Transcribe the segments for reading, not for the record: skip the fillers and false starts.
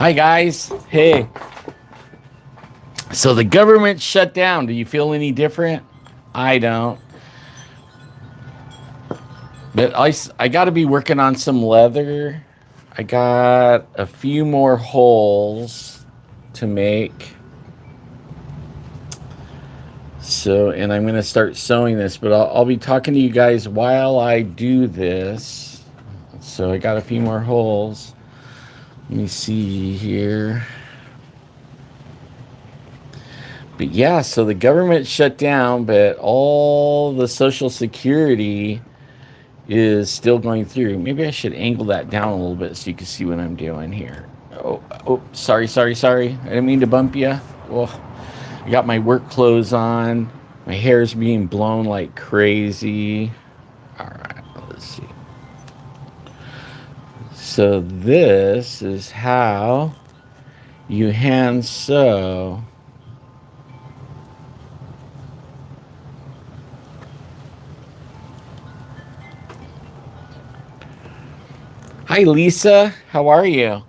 Hi guys. Hey. So the government shut down. Do you feel any different? I don't. But I got to be working on some leather. I got a few more holes to make. So, and I'm going to start sewing this, but I'll be talking to you guys while I do this. So I got a few more holes. Let me see here. But yeah, so the government shut down, but all the Social Security is still going through. Maybe I should angle that down a little bit so you can see what I'm doing here. Oh, sorry. I didn't mean to bump you. Oh, I got my work clothes on. My hair's being blown like crazy. All right, let's see. So this is how you hand sew. Hi, Lisa. How are you?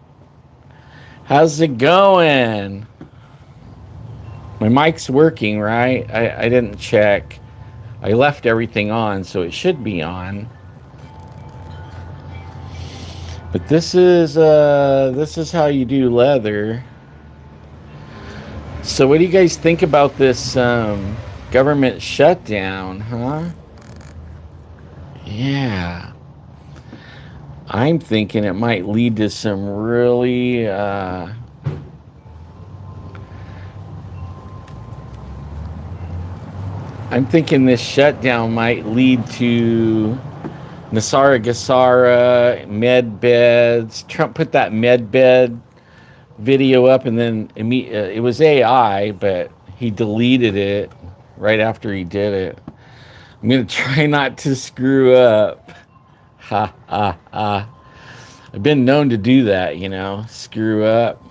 How's it going? My mic's working, right? I didn't check. I left everything on, so it should be on. But this is how you do leather. So what do you guys think about this government shutdown, huh? Yeah. I'm thinking it might lead to some really I'm thinking this shutdown might lead to Nasara Gassara, med beds. Trump put that med bed video up, and then it was AI, but he deleted it right after he did it. I'm going to try not to screw up. Ha, ha, ha. I've been known to do that, screw up.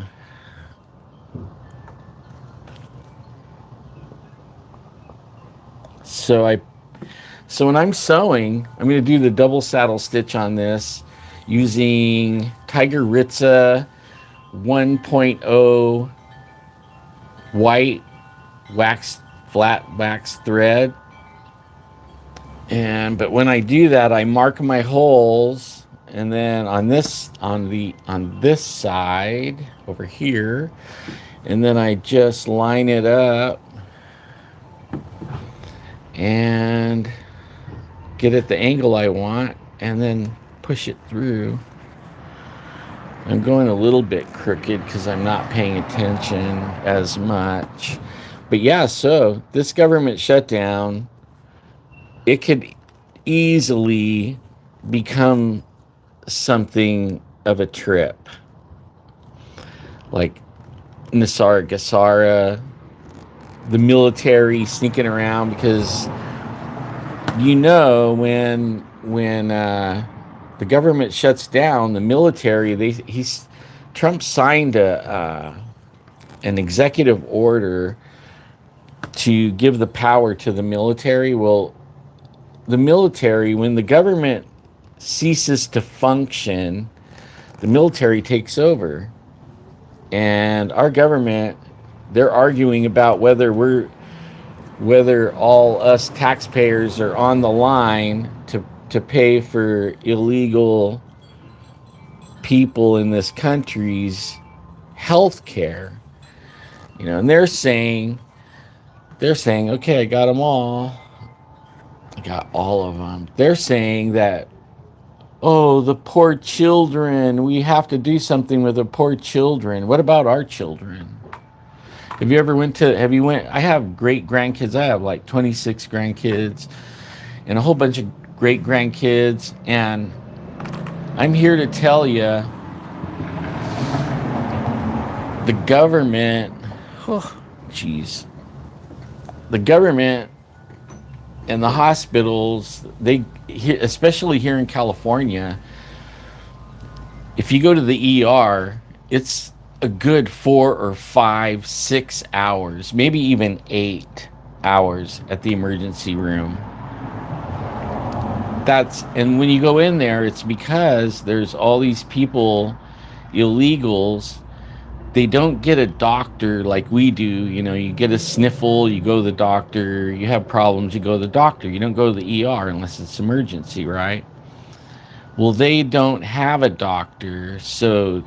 So when I'm sewing, I'm going to do the double saddle stitch on this using Tiger Ritza 1.0 white flat wax thread. But when I do that, I mark my holes, and then on this side over here, and then I just line it up and get it the angle I want, and then push it through. I'm going a little bit crooked because I'm not paying attention as much. But yeah, so this government shutdown, it could easily become something of a trip. Like Nasara Gassara, the military sneaking around, because when the government shuts down, the military, Trump signed an executive order to give the power to the military. Well, the military, when the government ceases to function, the military takes over. And our government, they're arguing about whether all us taxpayers are on the line to pay for illegal people in this country's health care. And they're saying, okay, I got them all. I got all of them. They're saying that, oh, the poor children, we have to do something with the poor children. What about our children? I have great grandkids. I have like 26 grandkids and a whole bunch of great grandkids. And I'm here to tell you, the government, the government and the hospitals, especially here in California, if you go to the ER, it's a good 4 or 5, 6 hours, maybe even 8 hours at the emergency room. And when you go in there, it's because there's all these people, illegals, they don't get a doctor like we do. You know, you get a sniffle, you go to the doctor. You have problems, you go to the doctor. You don't go to the ER unless it's emergency, right? Well, they don't have a doctor, so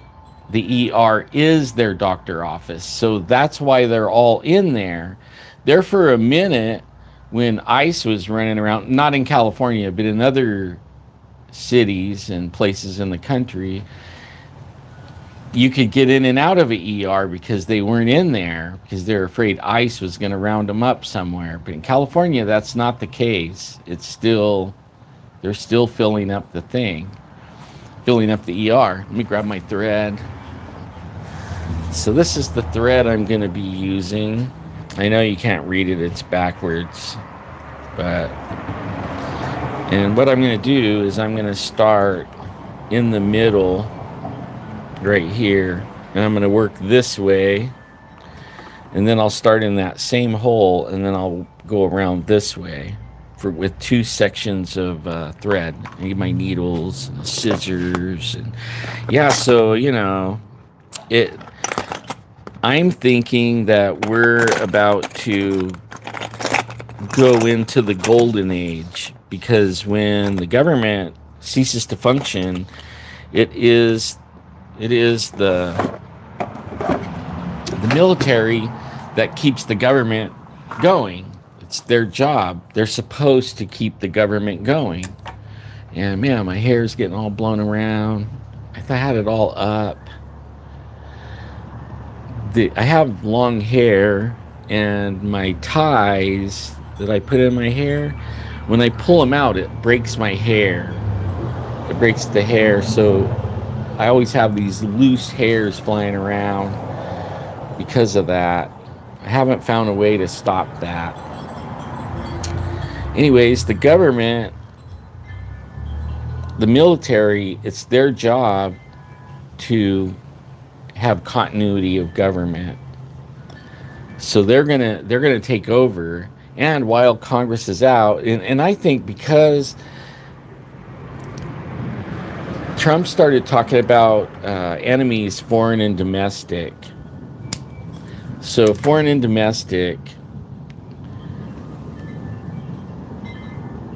the ER is their doctor office. So that's why they're all in there. There for a minute when ICE was running around, not in California, but in other cities and places in the country, you could get in and out of an ER because they weren't in there because they're afraid ICE was going to round them up somewhere. But in California, that's not the case. It's still, they're still filling up the thing, filling up the ER. Let me grab my thread. So this is the thread I'm going to be using. I know you can't read it, it's backwards, but, and what I'm going to do is I'm going to start in the middle right here, and I'm going to work this way, and then I'll start in that same hole, and then I'll go around this way with 2 sections of thread. I need my needles and scissors, and yeah, so you know, I'm thinking that we're about to go into the golden age, because when the government ceases to function, it is the military that keeps the government going. It's their job. They're supposed to keep the government going. And man, my hair's getting all blown around. I thought I had it all up. I have long hair, and my ties that I put in my hair, when I pull them out, it breaks my hair. It breaks the hair, so I always have these loose hairs flying around because of that. I haven't found a way to stop that. Anyways, the government, the military, it's their job to have continuity of government. So they're gonna take over. And while Congress is out, and I think because Trump started talking about enemies, foreign and domestic. So foreign and domestic,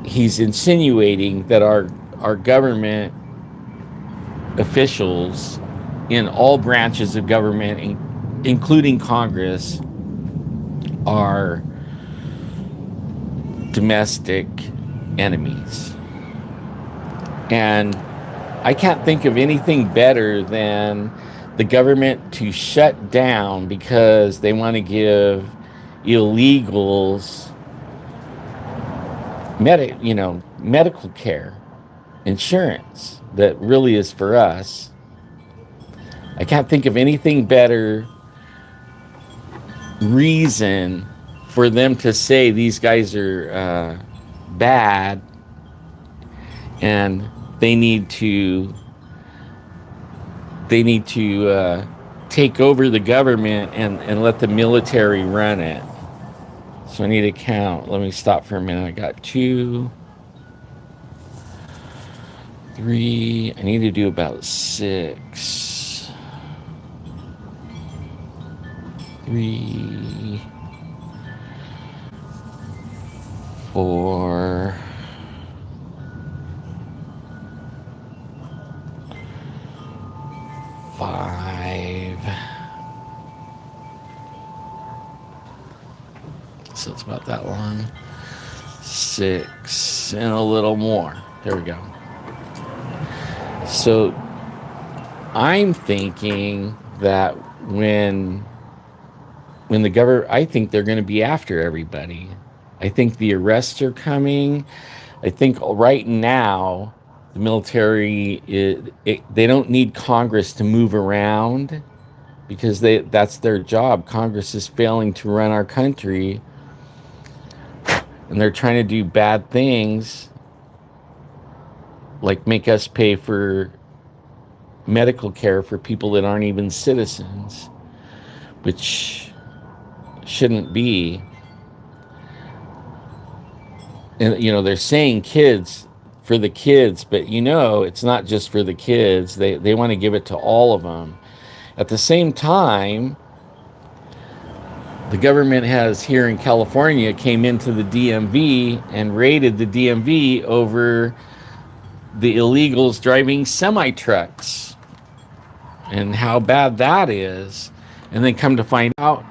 he's insinuating that our government officials in all branches of government, including Congress, are domestic enemies. And I can't think of anything better than the government to shut down because they want to give illegals medical care, insurance that really is for us. I can't think of anything better reason for them to say these guys are bad and they need to take over the government and let the military run it. So I need to count. Let me stop for a minute. I got 2, 3. I need to do about 6. 3, 4, 5. So it's about that long. 6 and a little more. There we go. So I'm thinking that when the government, I think they're going to be after everybody. I think the arrests are coming. I think right now the military, they don't need Congress to move around because that's their job. Congress is failing to run our country, and they're trying to do bad things like make us pay for medical care for people that aren't even citizens, which shouldn't be. And they're saying kids, for the kids, but it's not just for the kids. They want to give it to all of them. At the same time, the government has here in California came into the DMV and raided the DMV over the illegals driving semi trucks and how bad that is. And then come to find out,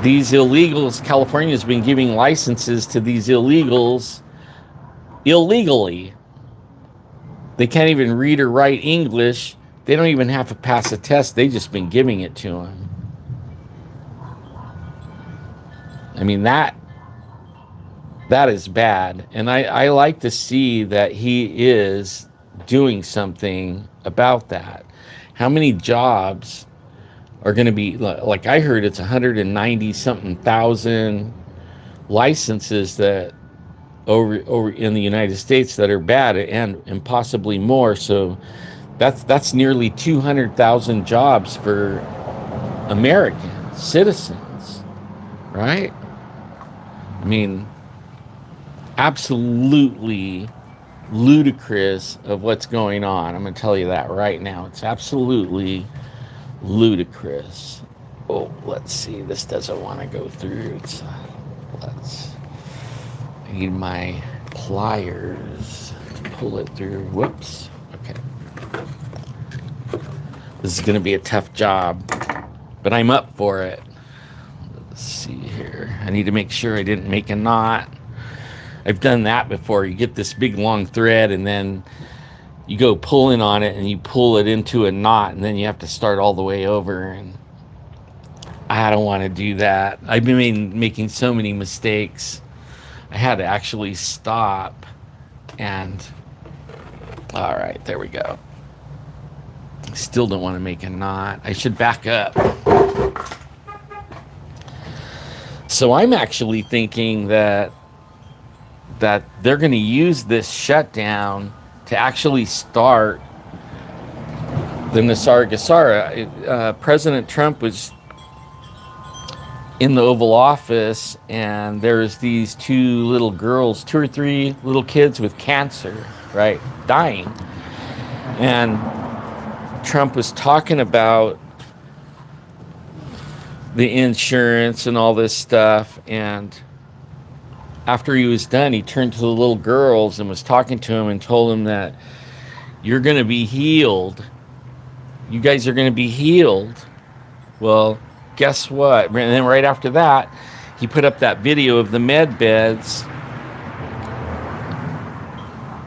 these illegals, California's been giving licenses to these illegals illegally. They can't even read or write English. They don't even have to pass a test. They've just been giving it to them. I mean, that is bad. And I like to see that he is doing something about that. How many jobs are going to be, like I heard it's 190 something thousand licenses that over in the United States that are bad, and possibly more. So that's nearly 200,000 jobs for American citizens, right? I mean, absolutely ludicrous of what's going on. I'm going to tell you that right now. It's absolutely ludicrous. Oh, let's see. This doesn't want to go through. I need my pliers to pull it through. Whoops. Okay. This is going to be a tough job, but I'm up for it. Let's see here. I need to make sure I didn't make a knot. I've done that before. You get this big long thread and then you go pulling on it and you pull it into a knot and then you have to start all the way over, and I don't want to do that. I've been making so many mistakes. I had to actually stop and all right, there we go. I still don't want to make a knot. I should back up. So I'm actually thinking that they're going to use this shutdown to actually start the Nassar-Gassara. President Trump was in the Oval Office, and there's these two or three little kids with cancer, right, dying. And Trump was talking about the insurance and all this stuff, and after he was done, he turned to the little girls and was talking to them and told them that you're going to be healed. You guys are going to be healed. Well, guess what? And then right after that, he put up that video of the med beds,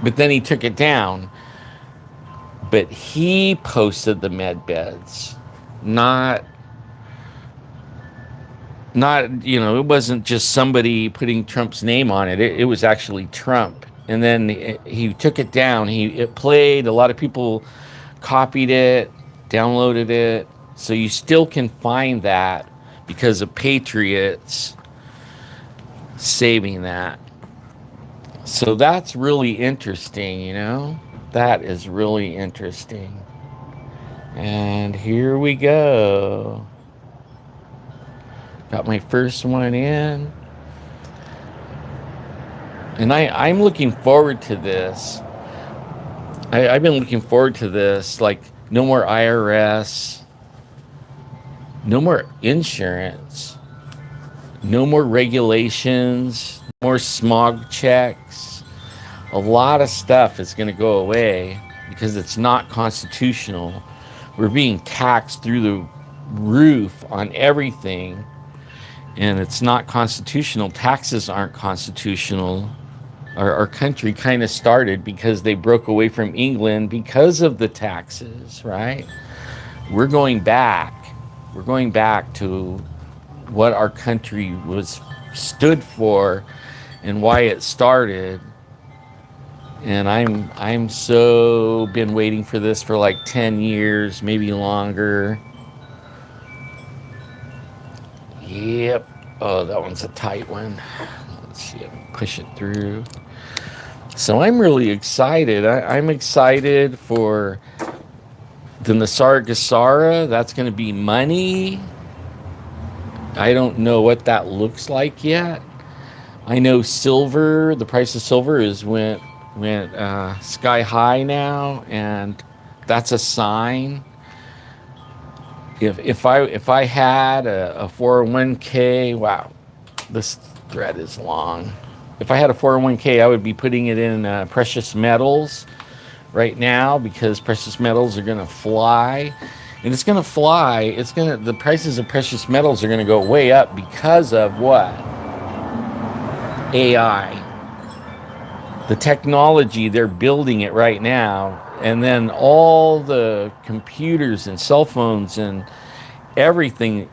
but then he took it down. But he posted the med beds, not, it wasn't just somebody putting Trump's name on it. It was actually Trump. And then he took it down. It played. A lot of people copied it, downloaded it. So you still can find that because of Patriots saving that. So that's really interesting, That is really interesting. And here we go. Got my first one in. And I'm looking forward to this. I've been looking forward to this. Like, no more IRS. No more insurance. No more regulations. No more smog checks. A lot of stuff is going to go away because it's not constitutional. We're being taxed through the roof on everything. And it's not constitutional. Taxes aren't constitutional. Our country kind of started because they broke away from England because of the taxes, right? We're going back. We're going back to what our country stood for and why it started. And I'm so been waiting for this for like 10 years, maybe longer. Yep. Oh, that one's a tight one. Let's see if I can push it through. So I'm really excited. I'm excited for the Nassar-Gassara. That's going to be money. I don't know what that looks like yet. I know silver, the price of silver went sky high now, and that's a sign. if I had a 401k, wow, this thread is long. If I had a 401k, I would be putting it in precious metals right now, because precious metals are going to fly. And it's going to fly. The prices of precious metals are going to go way up because of what? AI. The technology, they're building it right now. And then all the computers and cell phones and everything,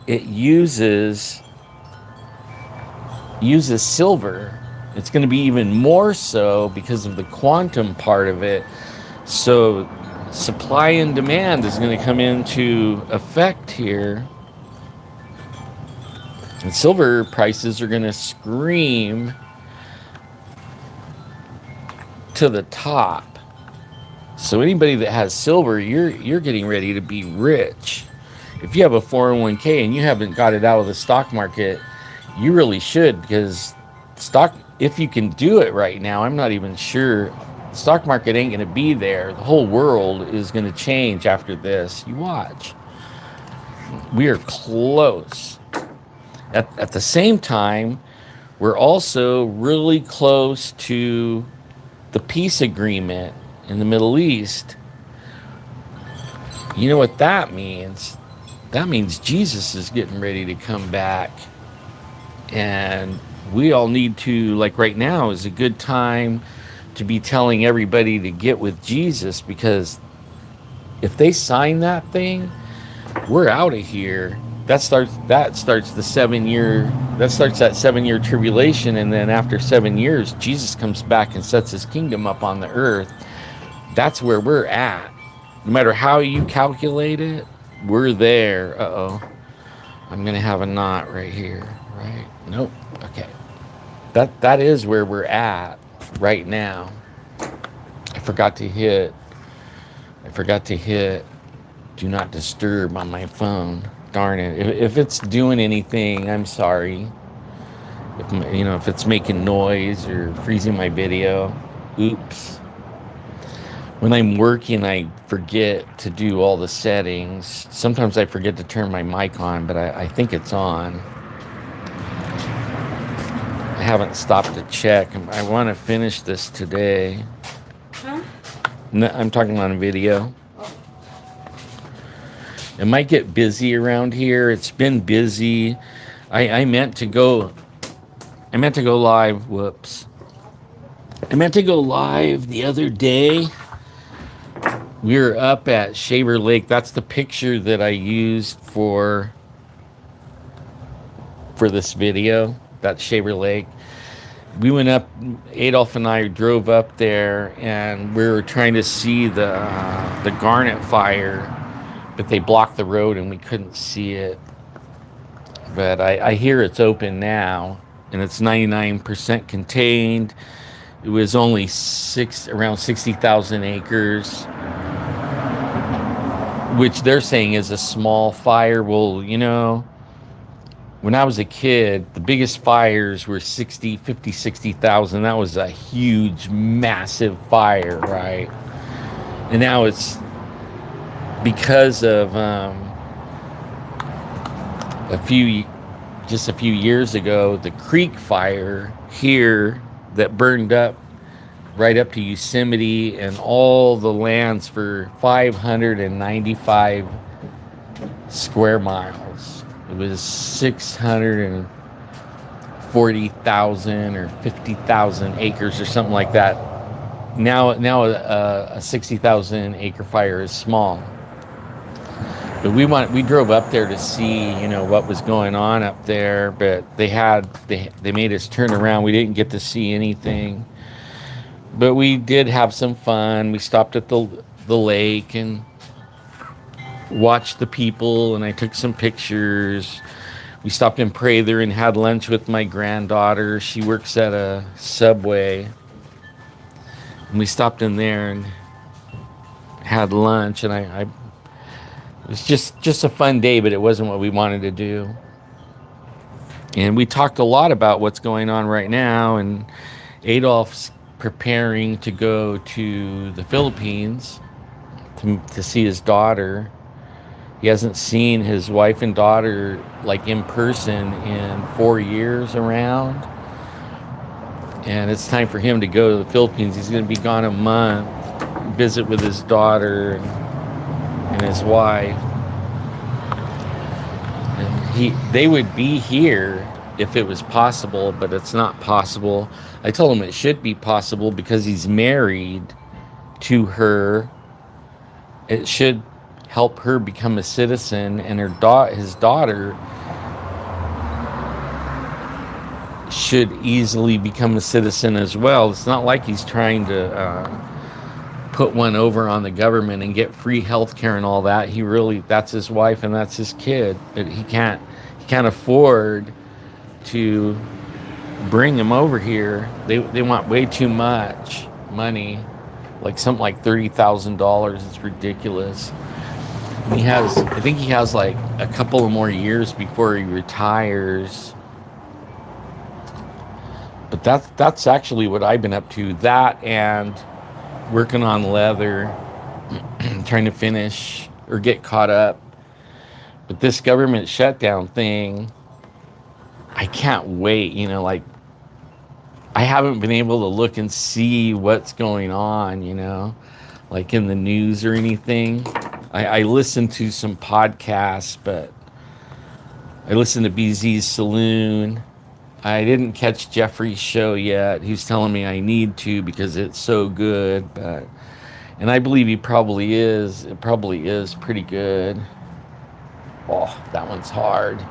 it uses silver. It's going to be even more so because of the quantum part of it. So supply and demand is going to come into effect here. And silver prices are going to scream to the top. So anybody that has silver, you're getting ready to be rich. If you have a 401k and you haven't got it out of the stock market, you really should, because if you can do it right now, I'm not even sure. The stock market ain't going to be there. The whole world is going to change after this. You watch. We are close. At the same time, we're also really close to the peace agreement in the Middle East. You know what that means? That means Jesus is getting ready to come back. And we all need to, like right now is a good time to be telling everybody to get with Jesus, because if they sign that thing, we're out of here. That starts that 7-year tribulation, and then after 7 years, Jesus comes back and sets his kingdom up on the earth. That's where we're at. No matter how you calculate it, we're there. Uh-oh. I'm gonna have a knot right here, right? Nope. Okay. That is where we're at right now. I forgot to hit do not disturb on my phone. Darn it. If it's doing anything, I'm sorry. If it's making noise or freezing my video, oops. When I'm working, I forget to do all the settings. Sometimes I forget to turn my mic on, but I think it's on. I haven't stopped to check. I want to finish this today. Huh? No, I'm talking on a video. It might get busy around here. It's been busy. I meant to go live. Whoops. I meant to go live the other day. We were up at Shaver Lake. That's the picture that I used for this video. That's Shaver Lake. We went up, Adolf and I drove up there, and we were trying to see the garnet fire, but they blocked the road and we couldn't see it. But I hear it's open now, and it's 99% contained. It was only around 60,000 acres, which they're saying is a small fire. Well, when I was a kid, the biggest fires were 60,000. That was a huge, massive fire, right? And now it's because of a few years ago, the creek fire here that burned up right up to Yosemite and all the lands for 595 square miles. It was 640,000 or 50,000 acres or something like that. Now a 60,000 acre fire is small. But we drove up there to see, what was going on up there, but they made us turn around. We didn't get to see anything. But we did have some fun. We stopped at the lake and watched the people, and I took some pictures. We stopped in Prather and had lunch with my granddaughter. She works at a Subway. And we stopped in there and had lunch, and it was just a fun day, but it wasn't what we wanted to do. And we talked a lot about what's going on right now, and Adolf's preparing to go to the Philippines to see his daughter. He hasn't seen his wife and daughter like in person in 4 years around. And it's time for him to go to the Philippines. He's going to be gone a month, visit with his daughter and his wife. And they would be here if it was possible, but it's not possible. I told him it should be possible because he's married to her. It should help her become a citizen, and his daughter should easily become a citizen as well. It's not like he's trying to put one over on the government and get free health care and all that. That's his wife and that's his kid. But he can't afford to bring him over here. They want way too much money, like something like $30,000. It's ridiculous. And I think he has like a couple of more years before he retires. But that's actually what I've been up to. That and working on leather, trying to finish or get caught up. But this government shutdown thing, I can't wait. Like, I haven't been able to look and see what's going on, like in the news or anything. I listened to some podcasts, but I listened to BZ's Saloon. I didn't catch Jeffrey's show yet. He was telling me I need to because it's so good, and I believe he probably is. It probably is pretty good. Oh, that one's hard.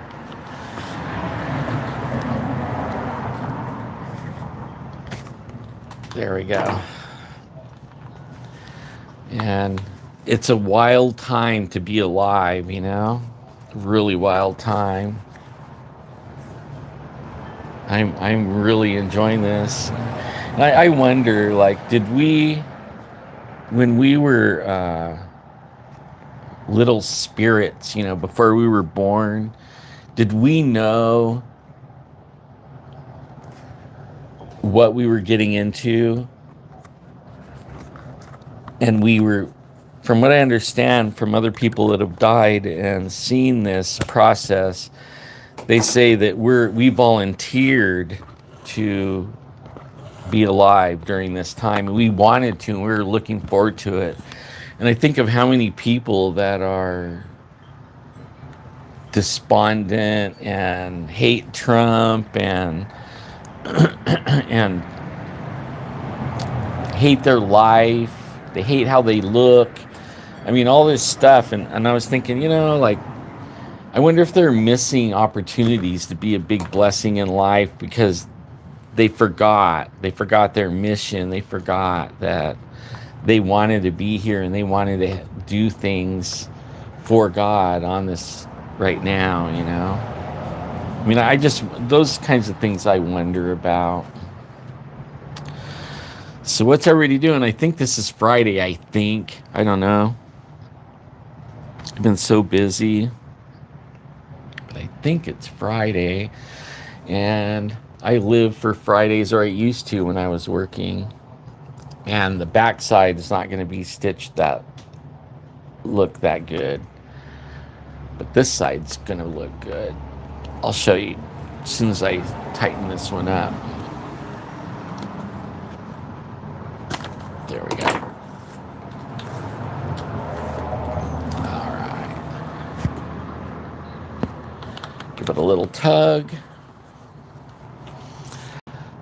There we go. And it's a wild time to be alive, really wild time. I'm really enjoying this. And I wonder, like, when we were little spirits, before we were born, did we know what we were getting into? And from what I understand from other people that have died and seen this process, they say that we volunteered to be alive during this time. We wanted to, and we were looking forward to it. And I think of how many people that are despondent and hate Trump and and hate their life. They hate how they look. I mean, all this stuff. And I was thinking, like, I wonder if they're missing opportunities to be a big blessing in life because they forgot their mission. They forgot that they wanted to be here and they wanted to do things for God on this right now, I mean, those kinds of things I wonder about. So what's everybody doing? I think this is Friday, I don't know. I've been so busy. But I think it's Friday. And I live for Fridays, or I used to when I was working. And the backside is not going to be stitched that good. But this side's going to look good. I'll show you as soon as I tighten this one up. There we go. All right. Give it a little tug.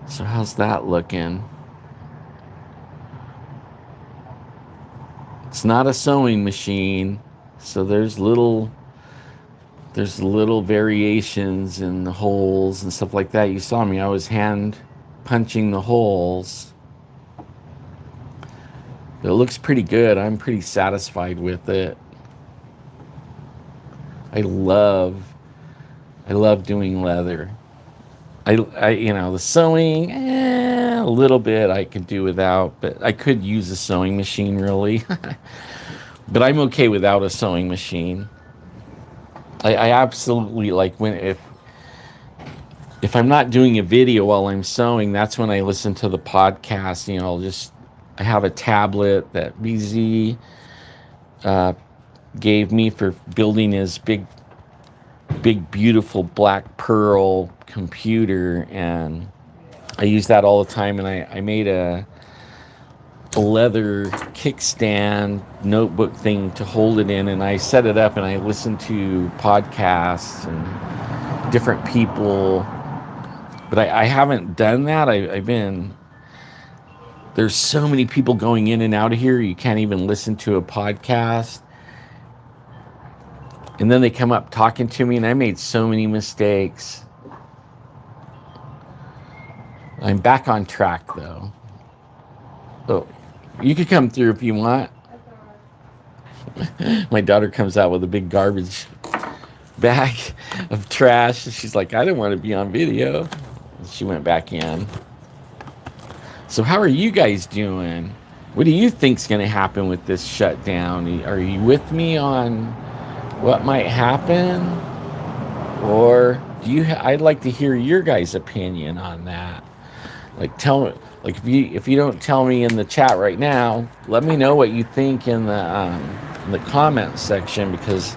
So how's that looking? It's not a sewing machine, so there's little variations in the holes and stuff like that. You saw me, I was hand punching the holes. But it looks pretty good. I'm pretty satisfied with it. I love doing leather. The sewing, a little bit I could do without, but I could use a sewing machine really. But I'm okay without a sewing machine. I absolutely like if I'm not doing a video while I'm sewing, that's when I listen to the podcast. I have a tablet that BZ gave me for building his big, beautiful black pearl computer, and I use that all the time. And I made a leather kickstand notebook thing to hold it in, and I set it up and I listen to podcasts and different people. But I haven't done that. I've been, there's so many people going in and out of here, you can't even listen to a podcast. And then they come up talking to me, and I made so many mistakes. I'm back on track, though. Oh, you could come through if you want. My daughter comes out with a big garbage bag of trash. She's like, I didn't want to be on video. She went back in. So how are you guys doing? What do you think's going to happen with this shutdown? Are you with me on what might happen? Or do you? I'd like to hear your guys' opinion on that. Like, tell me. Like, if you don't tell me in the chat right now, let me know what you think in the comment section, because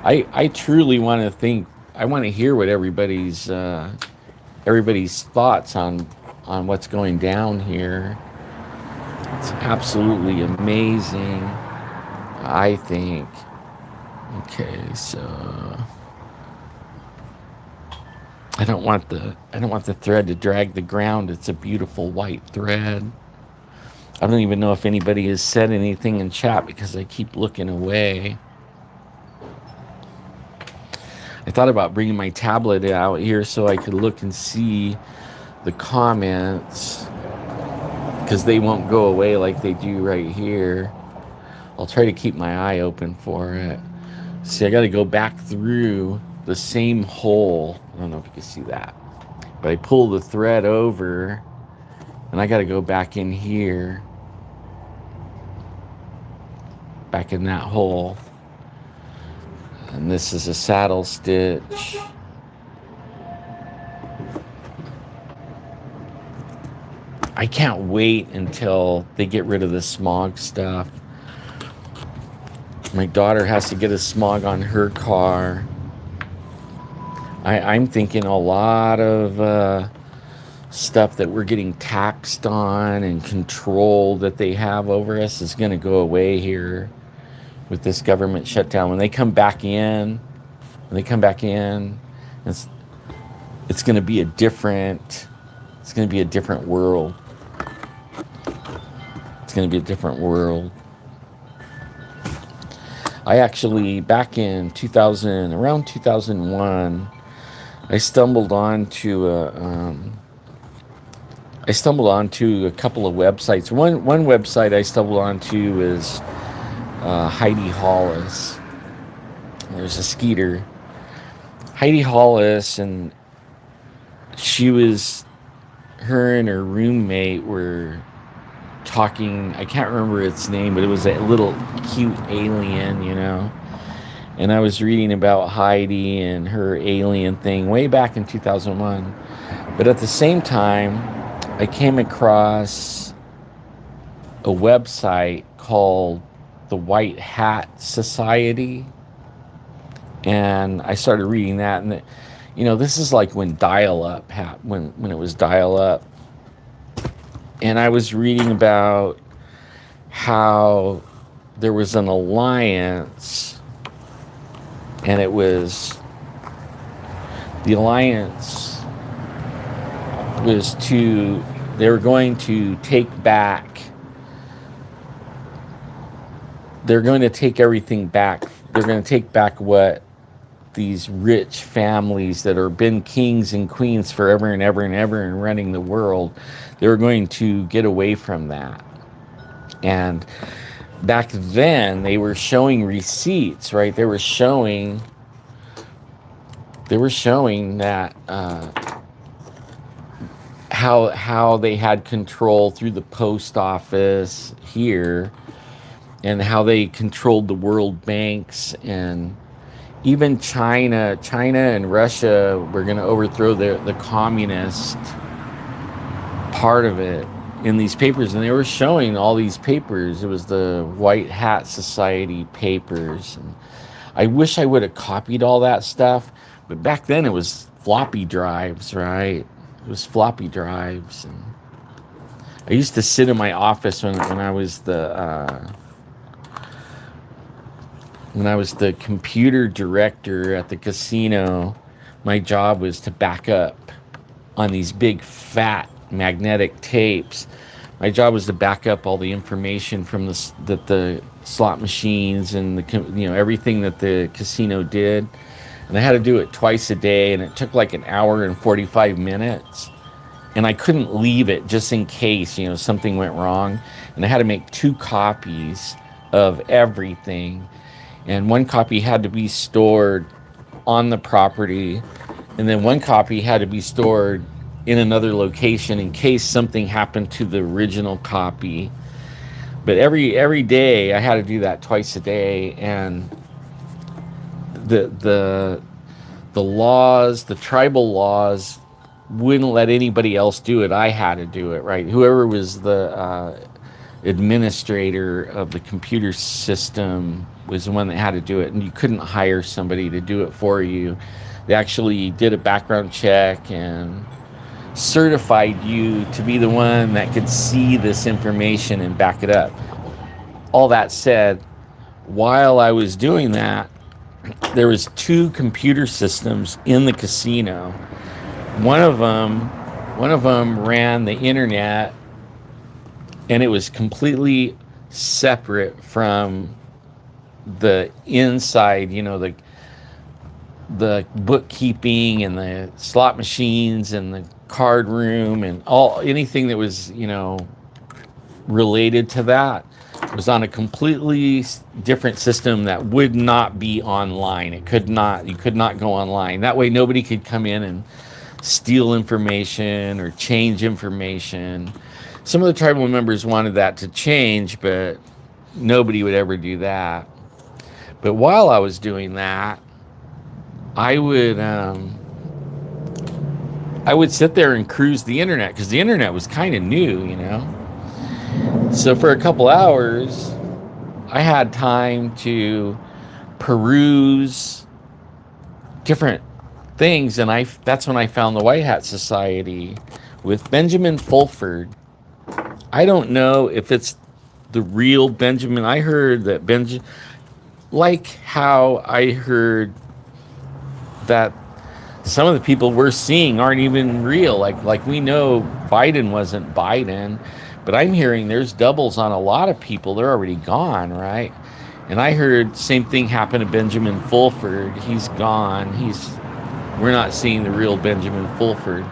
I truly want to think. I want to hear what everybody's thoughts on what's going down here. It's absolutely amazing, I think. Okay, so I don't want the thread to drag the ground. It's a beautiful white thread. I don't even know if anybody has said anything in chat because I keep looking away. I thought about bringing my tablet out here so I could look and see the comments, because they won't go away like they do right here. I'll try to keep my eye open for it. See, I got to go back through the same hole. I don't know if you can see that, but I pull the thread over and I got to go back in here, back in that hole. And this is a saddle stitch. I can't wait until they get rid of the smog stuff. My daughter has to get a smog on her car. I'm thinking a lot of stuff that we're getting taxed on and control that they have over us is going to go away here with this government shutdown. When they come back in, it's going to be a different world. It's going to be a different world. I actually, back in around 2001, I stumbled onto a couple of websites. One website I stumbled onto is Heidi Hollis. There's a Skeeter. Heidi Hollis, and her and her roommate were talking. I can't remember its name, but it was a little cute alien, And I was reading about Heidi and her alien thing way back in 2001. But at the same time, I came across a website called the White Hat Society. And I started reading that. And, this is like when dial-up happened, when it was dial-up. And I was reading about how there was an alliance, and the alliance was they were going to take everything back. They're going to take back what these rich families that have been kings and queens forever and ever and ever and running the world, they were going to get away from that. And back then they were showing receipts, right? They were showing that how they had control through the post office here, and how they controlled the world banks, and even China and Russia were going to overthrow the communist part of it. in these papers, and they were showing all these papers. It was the White Hat Society papers. And I wish I would have copied all that stuff, but back then it was floppy drives, right? It was floppy drives. And I used to sit in my office when I was the computer director at the casino. My job was to back up on these big fat magnetic tapes. My job was to back up all the information from the slot machines and everything that the casino did, and I had to do it twice a day, and it took like an hour and 45 minutes, and I couldn't leave it just in case something went wrong, and I had to make 2 copies of everything, and 1 copy had to be stored on the property, and then 1 copy had to be stored in another location in case something happened to the original copy. But every day I had to do that twice a day, and the laws, the tribal laws, wouldn't let anybody else do it. I had to do it, right? Whoever was the administrator of the computer system was the one that had to do it, and you couldn't hire somebody to do it for you. They actually did a background check and certified you to be the one that could see this information and back it up. All that said, while I was doing that, there was 2 computer systems in the casino. One of them ran the internet, and it was completely separate from the inside, the bookkeeping and the slot machines and the card room and anything that was related to that was on a completely different system that would not be online. You could not go online. That way nobody could come in and steal information or change information. Some of the tribal members wanted that to change, but nobody would ever do that. But while I was doing that, I would sit there and cruise the internet, because the internet was kind of new, So for a couple hours, I had time to peruse different things, and that's when I found the White Hat Society with Benjamin Fulford. I don't know if it's the real Benjamin. I heard that like how I heard that some of the people we're seeing aren't even real. Like we know Biden wasn't Biden, but I'm hearing there's doubles on a lot of people. They're already gone, right? And I heard same thing happen to Benjamin Fulford. He's gone. We're not seeing the real Benjamin Fulford.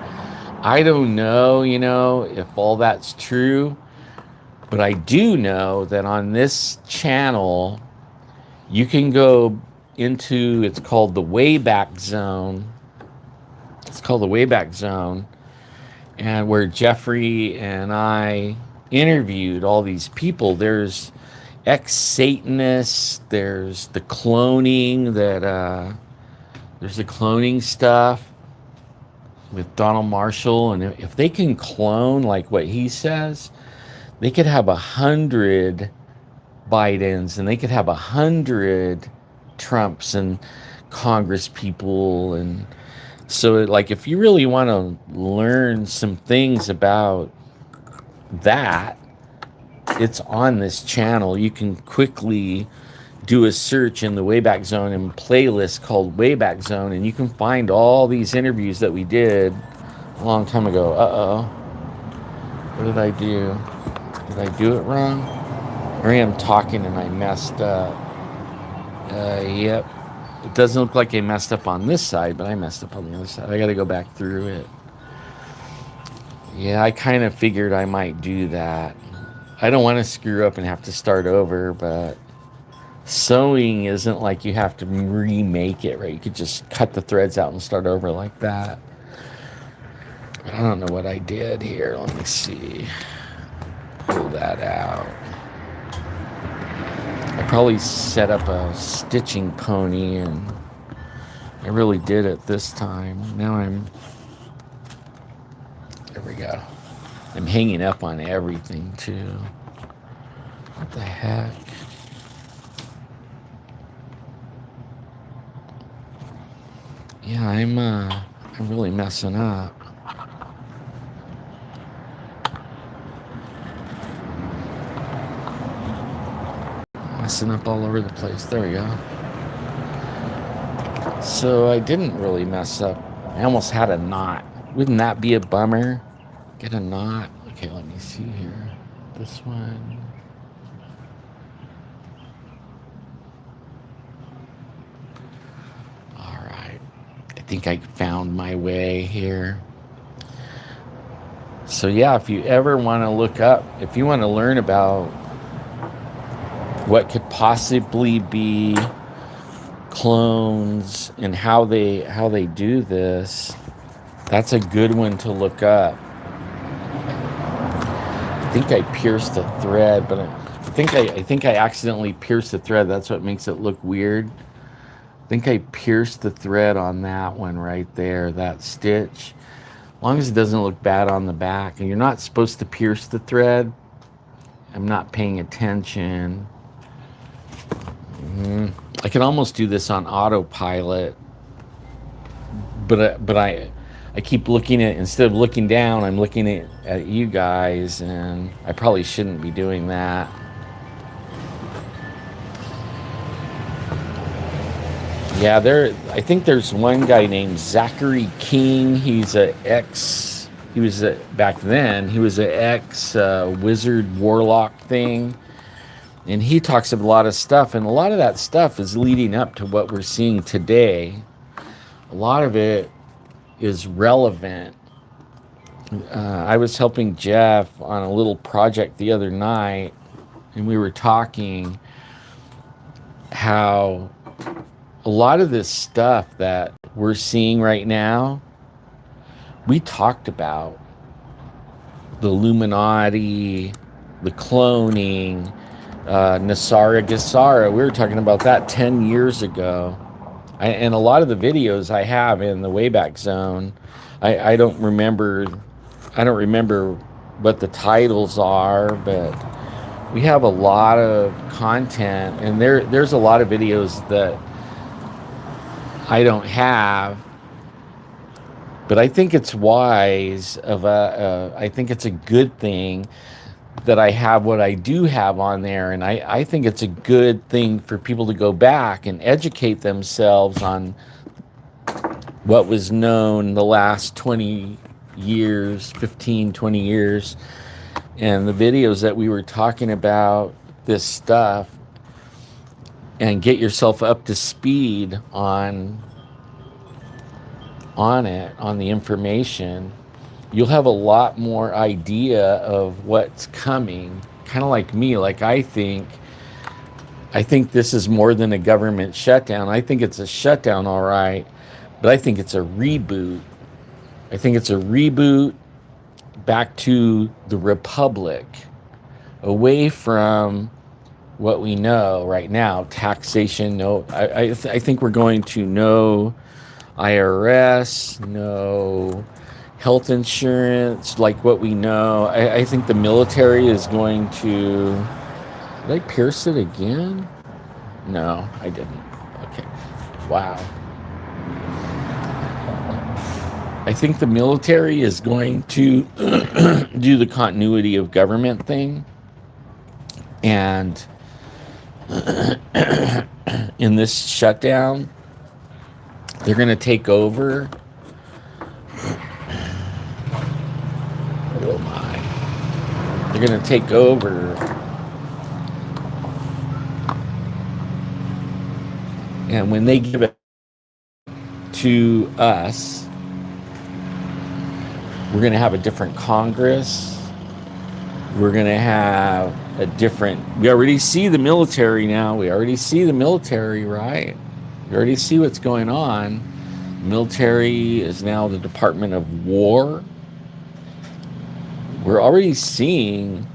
I don't know, if all that's true, but I do know that on this channel, you can go into, it's called the Wayback Zone. It's called the Wayback Zone, and where Jeffrey and I interviewed all these people. There's ex-Satanists, there's the cloning there's the cloning stuff with Donald Marshall, and if they can clone like what he says, they could have 100 Bidens, and they could have 100 Trumps and Congress people. And so like, if you really want to learn some things about that, it's on this channel. You can quickly do a search in the Wayback Zone and playlist called Wayback Zone, and you can find all these interviews that we did a long time ago. What did I do? Did I do it wrong? Here I am talking and I messed up. Yep. It doesn't look like I messed up on this side, but I messed up on the other side. I got to go back through it. Yeah, I kind of figured I might do that. I don't want to screw up and have to start over, but sewing isn't like you have to remake it, right? You could just cut the threads out and start over like that. I don't know what I did here. Let me see. Pull that out. I probably set up a stitching pony, and I really did it this time. Now there we go. I'm hanging up on everything too. What the heck? Yeah, I'm really messing up. Messing up all over the place. There we go. So I didn't really mess up. I almost had a knot. Wouldn't that be a bummer? Get a knot. Okay, let me see here. This one. All right. I think I found my way here. So yeah, if you ever want to look up, if you want to learn about what could possibly be clones and how they do this, that's a good one to look up. I think I pierced the thread, but I think I accidentally pierced the thread. That's what makes it look weird. I think I pierced the thread on that one right there, that stitch. As long as it doesn't look bad on the back. And you're not supposed to pierce the thread. I'm not paying attention. I can almost do this on autopilot, but I keep looking at, instead of looking down, I'm looking at you guys, and I probably shouldn't be doing that. Yeah, I think there's one guy named Zachary King. He's back then, he was an ex wizard warlock thing. And he talks of a lot of stuff, and a lot of that stuff is leading up to what we're seeing today. A lot of it is relevant. I was helping Jeff on a little project the other night, and we were talking how a lot of this stuff that we're seeing right now, we talked about the Illuminati, the cloning, Nasara Gesara. We were talking about that 10 years ago. And a lot of the videos I have in the Wayback Zone, I don't remember what the titles are, but we have a lot of content, and there's a lot of videos that I don't have, but I think it's wise I think it's a good thing that I have what I do have on there, and I think it's a good thing for people to go back and educate themselves on what was known the last 20 years, 15, 20 years, and the videos that we were talking about this stuff, and get yourself up to speed on the information. You'll have a lot more idea of what's coming. Kind of like me, like I think this is more than a government shutdown. I think it's a shutdown, all right, but I think it's a reboot. I think it's a reboot back to the Republic, away from what we know right now, taxation. No, I think we're going to no IRS, no health insurance, like what we know. I think the military is going to... Did I pierce it again? No, I didn't. Okay. Wow. I think the military is going to do the continuity of government thing. And in this shutdown, they're going to take over. Oh my. They're going to take over. And when they give it to us, we're going to have a different Congress. We're going to have a different... We already see the military now. We already see the military, right? We already see what's going on. Military is now the Department of War. We're already seeing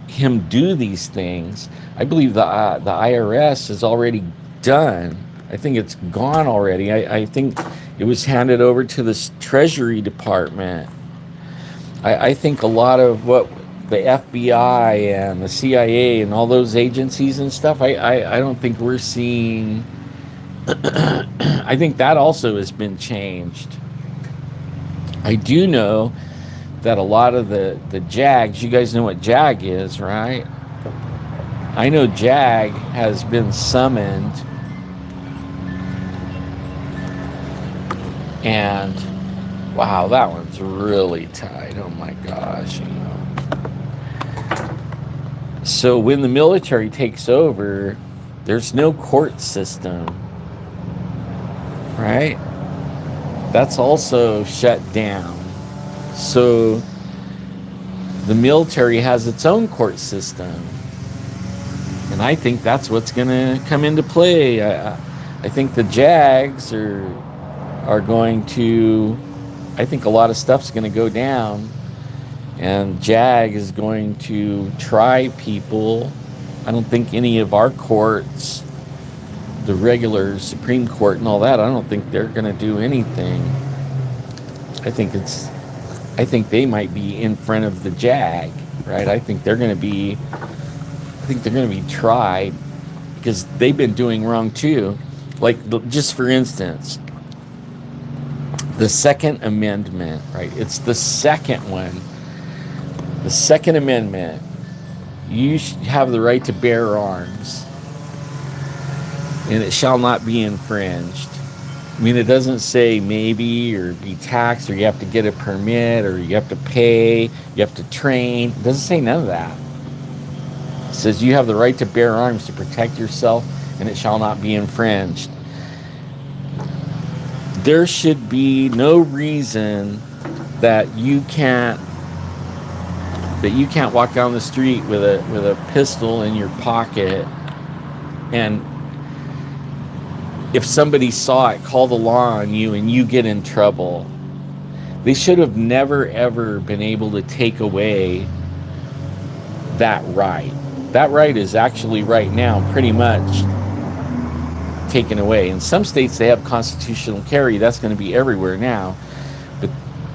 him do these things. I believe the IRS is already done. I think it's gone already. I think it was handed over to the Treasury Department. I think a lot of what the FBI and the CIA and all those agencies and stuff, I don't think we're seeing. I think that also has been changed. I do know that a lot of the JAGs, you guys know what JAG is, right? I know JAG has been summoned, and wow, that one's really tight. Oh my gosh, you know. So when the military takes over, there's no court system, right? That's also shut down. So the military has its own court system. And I think that's what's going to come into play. I think the JAGs are going to, I think a lot of stuff's going to go down. And JAG is going to try people. I don't think any of our courts, the regular Supreme Court and all that, I don't think they're going to do anything. I think they might be in front of the JAG, right? I think they're going to be tried because they've been doing wrong too. Like, just for instance, the Second Amendment, right? It's the second one. The Second Amendment, you have the right to bear arms, and it shall not be infringed. I mean, it doesn't say maybe or be taxed or you have to get a permit or you have to pay, you have to train. It doesn't say none of that. It says you have the right to bear arms to protect yourself, and it shall not be infringed. There should be no reason that you can't walk down the street with a pistol in your pocket, and if somebody saw it, call the law on you and you get in trouble. They should have never ever been able to take away that right. That right is actually right now pretty much taken away. In some states they have constitutional carry. That's going to be everywhere now. But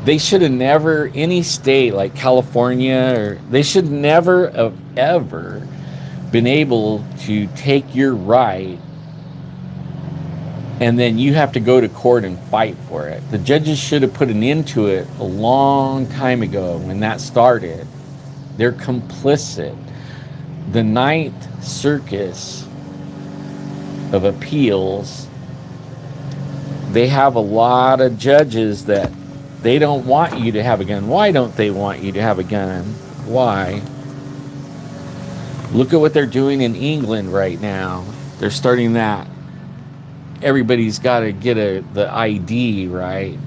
they should have never, any state like California, or they should never have ever been able to take your right and then you have to go to court and fight for it. The judges should have put an end to it a long time ago when that started. They're complicit. The Ninth Circus of Appeals, they have a lot of judges that they don't want you to have a gun. Why don't they want you to have a gun? Why? Look at what they're doing in England right now. They're starting that. Everybody's got to get the ID, right?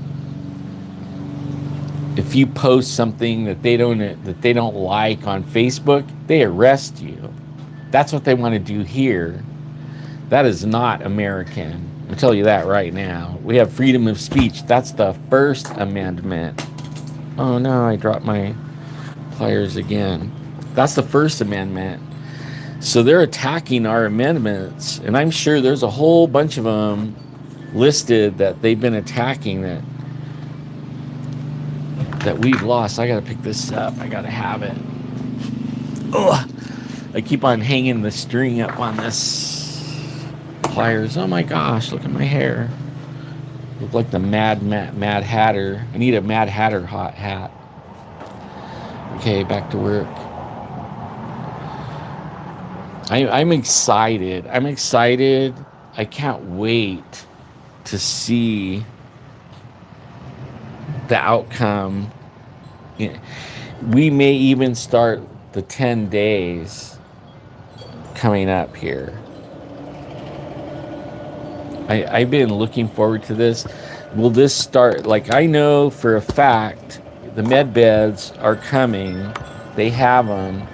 If you post something that they don't like on Facebook, they arrest you. That's what they want to do here. That is not American. I'll tell you that right now. We have freedom of speech. That's the First Amendment. Oh no, I dropped my pliers again. That's the First Amendment. So they're attacking our amendments, and I'm sure there's a whole bunch of them listed that they've been attacking that we've lost. I gotta pick this up. I gotta have it. Ugh. I keep on hanging the string up on this pliers. Oh my gosh, look at my hair. Look like the Mad Hatter. I need a Mad Hatter hot hat. Okay, back to work. I'm excited. I can't wait to see the outcome. We may even start the 10 days coming up here. I've been looking forward to this. Will this start? Like, I know for a fact the med beds are coming. They have them.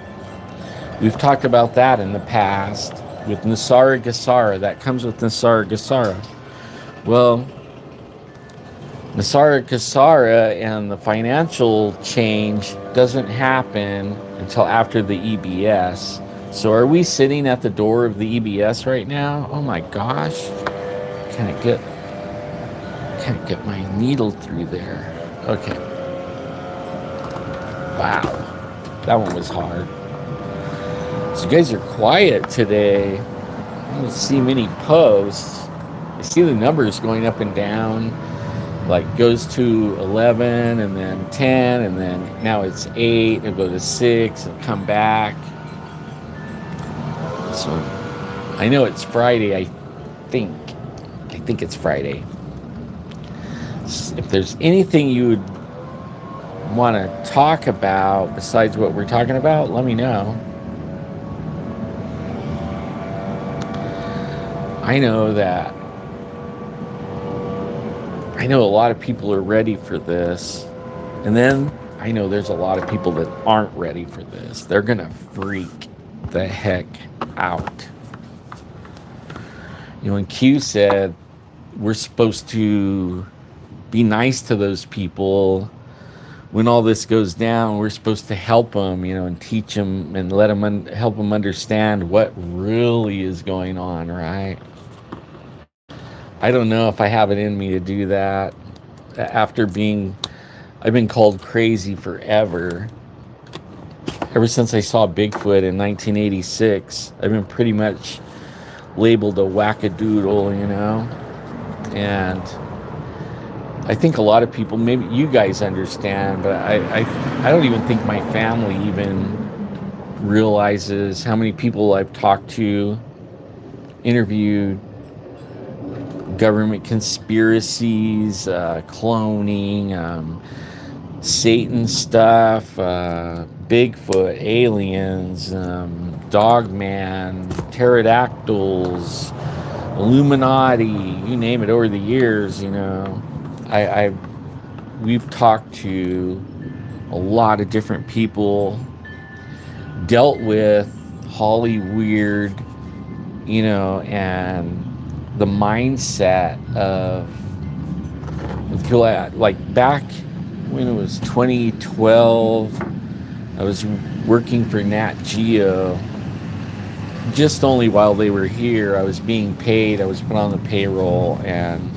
We've talked about that in the past with Nasara Gasara. That comes with Nasara Gasara. Well, Nasara Gasara and the financial change doesn't happen until after the EBS. So are we sitting at the door of the EBS right now? Oh my gosh. Can't get my needle through there. Okay. Wow, that one was hard. So you guys are quiet today. I don't see many posts. I see the numbers going up and down. Like goes to 11 and then 10 and then now it's 8. It'll go to 6 and come back. So I know it's Friday. I think it's Friday. If there's anything you would want to talk about besides what we're talking about, let me know. I know a lot of people are ready for this. And then I know there's a lot of people that aren't ready for this. They're going to freak the heck out. And Q said we're supposed to be nice to those people when all this goes down. We're supposed to help them, and teach them and let them help them understand what really is going on, right? I don't know if I have it in me to do that after I've been called crazy forever. Ever since I saw Bigfoot in 1986, I've been pretty much labeled a wackadoodle, and I think a lot of people, maybe you guys understand, but I don't even think my family even realizes how many people I've talked to, interviewed, government conspiracies, cloning, Satan stuff, Bigfoot, aliens, Dogman, pterodactyls, Illuminati, you name it. Over the years, we've talked to a lot of different people, dealt with Holly Weird, and the mindset of like back when it was 2012, I was working for Nat Geo. Just only while they were here, I was being paid. I was put on the payroll, and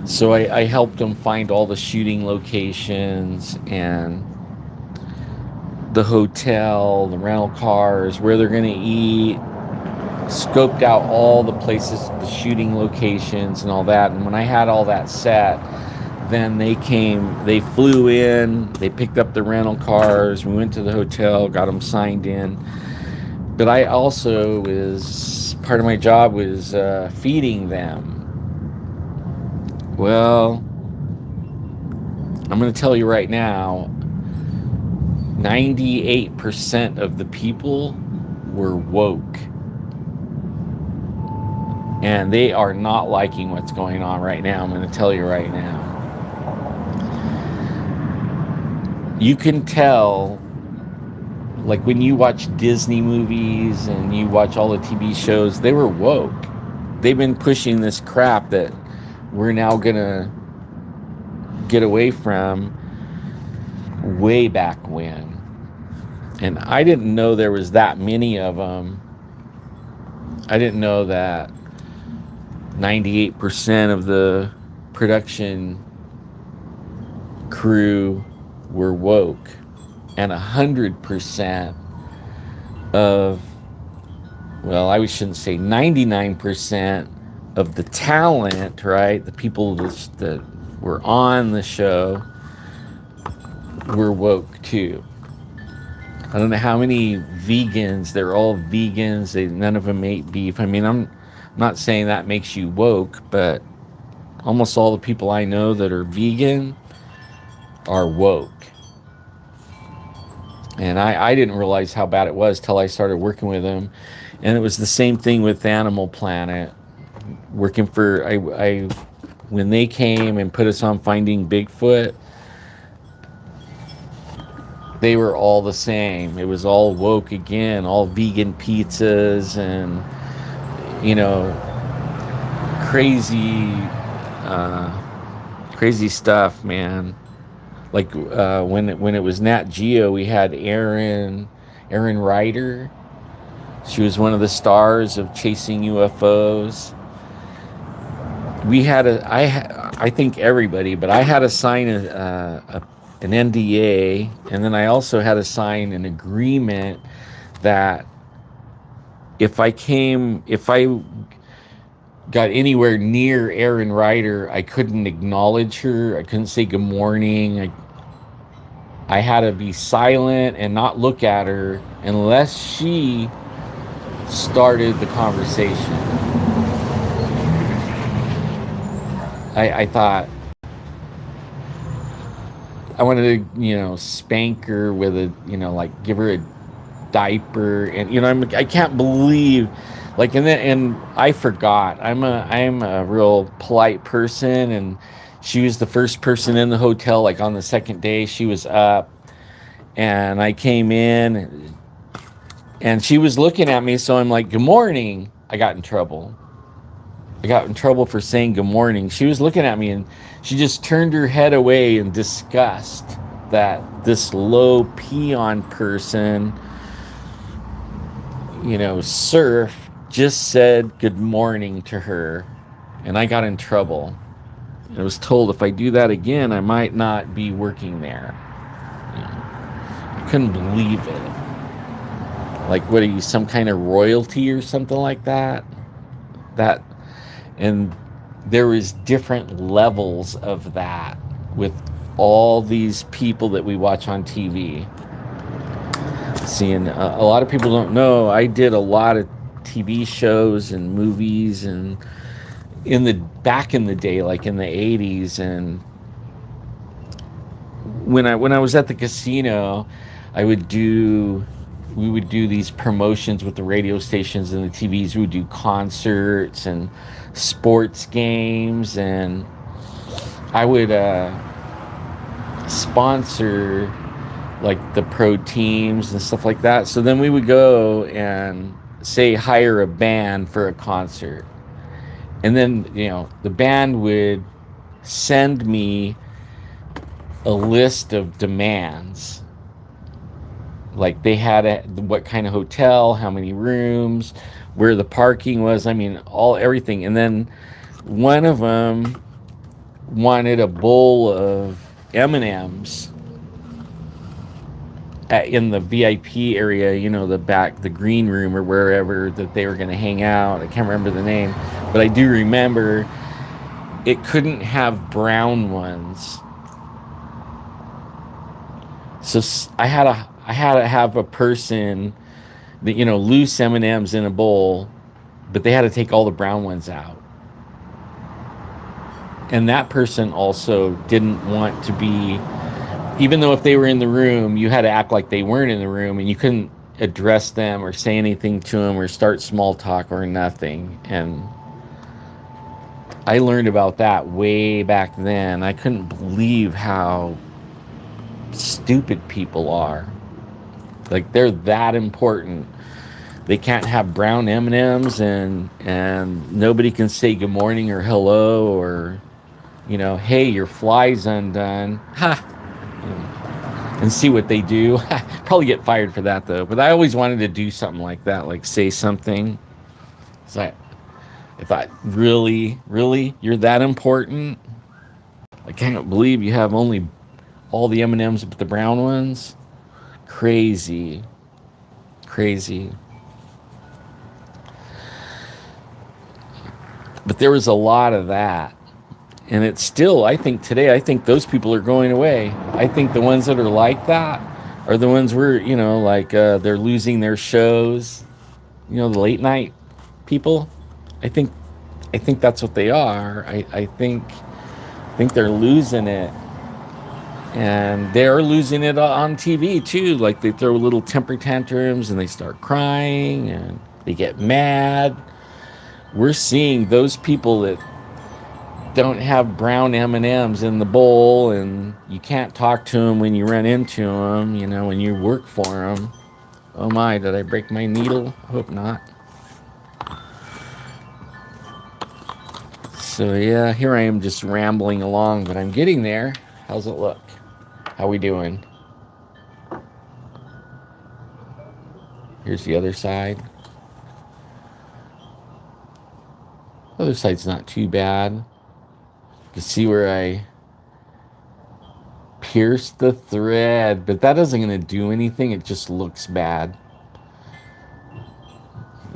so I helped them find all the shooting locations and the hotel, the rental cars, where they're going to eat, scoped out all the places, the shooting locations and all that. And when I had all that set, then they flew in, they picked up the rental cars, we went to the hotel, got them signed in. But I also part of my job was feeding them. Well, I'm going to tell you right now, 98% of the people were woke. And they are not liking what's going on right now. I'm going to tell you right now. You can tell, like when you watch Disney movies and you watch all the TV shows, they were woke. They've been pushing this crap that we're now going to get away from way back when. And I didn't know there was that many of them. I didn't know that 98% of the production crew were woke, and 100% of, well, I shouldn't say 99% of the talent, right? The people that were on the show were woke too. I don't know how many vegans, they're all vegans, none of them ate beef. I mean, I'm not saying that makes you woke, but almost all the people I know that are vegan are woke. And I didn't realize how bad it was till I started working with them. And it was the same thing with Animal Planet. Working for, when they came and put us on Finding Bigfoot, they were all the same. It was all woke again, all vegan pizzas and, crazy stuff, man. Like when it was Nat Geo, we had Erin Ryder. She was one of the stars of Chasing UFOs. We had I think everybody, but I had to sign a an NDA, and then I also had to sign an agreement that if I got anywhere near Erin Ryder, I couldn't acknowledge her. I couldn't say good morning. I had to be silent and not look at her unless she started the conversation. I thought I wanted to, spank her with a, like give her a diaper, and I can't believe, like, and I forgot. I'm a real polite person, and she was the first person in the hotel. Like on the second day, she was up, and I came in, and she was looking at me, so I'm like, "Good morning." I got in trouble. I got in trouble for saying good morning. She was looking at me, and she just turned her head away in disgust that this low peon person, Surf, just said good morning to her, and I got in trouble. I was told if I do that again, I might not be working there. I couldn't believe it. Like, what are you, some kind of royalty or something like that? That, and there was different levels of that with all these people that we watch on TV. Seeing a lot of people don't know, I did a lot of TV shows and movies, and back in the day, like in the 80s, and when I was at the casino, I would do we would do these promotions with the radio stations and the TVs. We would do concerts and sports games, and I would sponsor like the pro teams and stuff like that. So then we would go and say hire a band for a concert, and then the band would send me a list of demands. Like they had what kind of hotel, how many rooms, where the parking was. I mean, everything. And then one of them wanted a bowl of M&Ms in the VIP area, the green room or wherever that they were going to hang out. I can't remember the name, but I do remember it couldn't have brown ones. So I had to have a person that, loose M&Ms in a bowl, but they had to take all the brown ones out. And that person also didn't want to be, even though if they were in the room, you had to act like they weren't in the room, and you couldn't address them or say anything to them or start small talk or nothing. And I learned about that way back then. I couldn't believe how stupid people are. Like, they're that important. They can't have brown M&Ms, and nobody can say good morning or hello or, hey, your fly's undone. Ha! And see what they do. Probably get fired for that, though. But I always wanted to do something like that, like say something. So I thought, really, you're that important? I can't believe you have only all the M&Ms but the brown ones. Crazy. But there was a lot of that. And it's still, I think today, I think those people are going away. I think the ones that are like that are the ones where, they're losing their shows, the late night people. I think that's what they are. I think they're losing it. And they're losing it on TV too. Like, they throw little temper tantrums and they start crying and they get mad. We're seeing those people that don't have brown M&Ms in the bowl, and you can't talk to them when you run into them, when you work for them. Oh my, did I break my needle? I hope not. So yeah, here I am just rambling along, but I'm getting there. How's it look? How we doing? Here's the other side. Other side's not too bad. You can see where I Pierce the thread, but that isn't going to do anything. It just looks bad.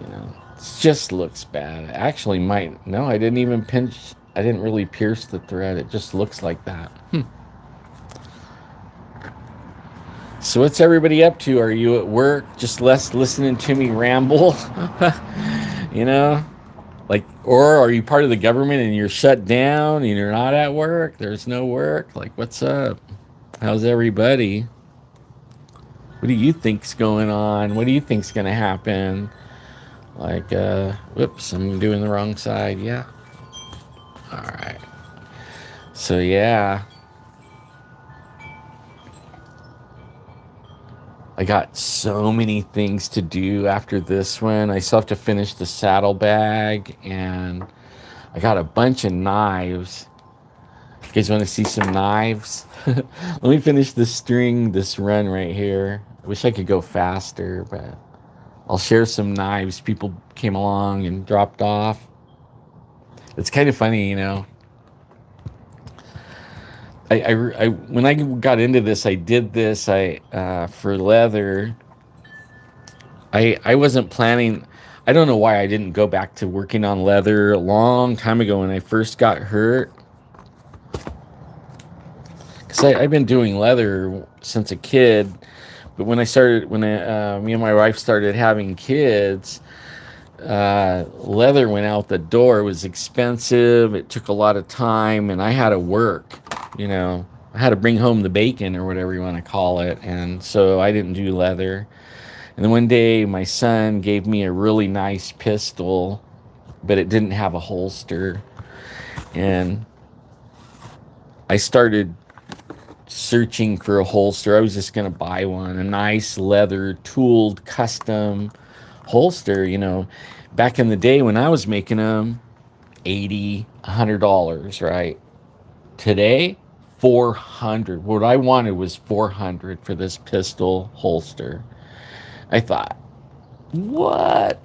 You know, it just looks bad. Actually, might no. I didn't even pinch. I didn't really pierce the thread. It just looks like that. So what's everybody up to? Are you at work? Just less listening to me ramble? You know, like, or are you part of the government and you're shut down and you're not at work? There's no work. Like, what's up? How's everybody? What do you think's going on? What do you think's gonna happen? Like, whoops, I'm doing the wrong side. Yeah. All right. So yeah, I got so many things to do after this one. I still have to finish the saddlebag, and I got a bunch of knives. You guys want to see some knives? Let me finish this string, this run right here. I wish I could go faster, but I'll share some knives people came along and dropped off. It's kind of funny, you know. I when I got into this, I did this. For leather. I wasn't planning. I don't know why I didn't go back to working on leather a long time ago when I first got hurt. Because I've been doing leather since a kid, but when me and my wife started having kids, leather went out the door. It was expensive. It took a lot of time, and I had to work. You know, I had to bring home the bacon or whatever you want to call it, and so I didn't do leather. And then one day, my son gave me a really nice pistol, but it didn't have a holster, and I started searching for a holster. I was just going to buy one, a nice leather tooled custom holster. You know, back in the day when I was making them, $80, $100, right? Today, 400. What I wanted was 400 for this pistol holster. I thought, what?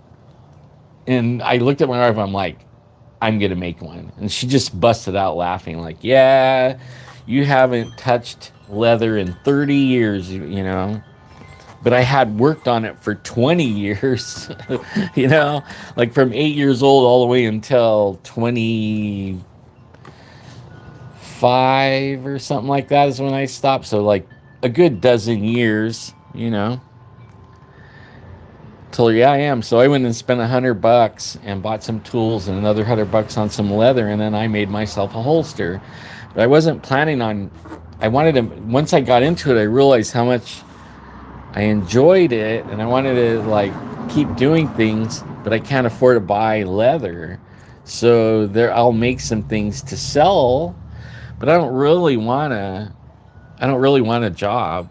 And I looked at my wife. I'm like, I'm gonna make one, and she just busted out laughing, like, yeah, you haven't touched leather in 30 years, you know. But I had worked on it for 20 years, you know, like from 8 years old all the way until 25 or something like that is when I stopped. So like a good dozen years, you know. So yeah, I am. So I went and spent $100 and bought some tools and another $100 on some leather, and then I made myself a holster. But I wasn't planning on. I wanted to. Once I got into it, I realized how much I enjoyed it, and I wanted to like keep doing things, but I can't afford to buy leather. So there, I'll make some things to sell, but I don't really want to. I don't really want a job.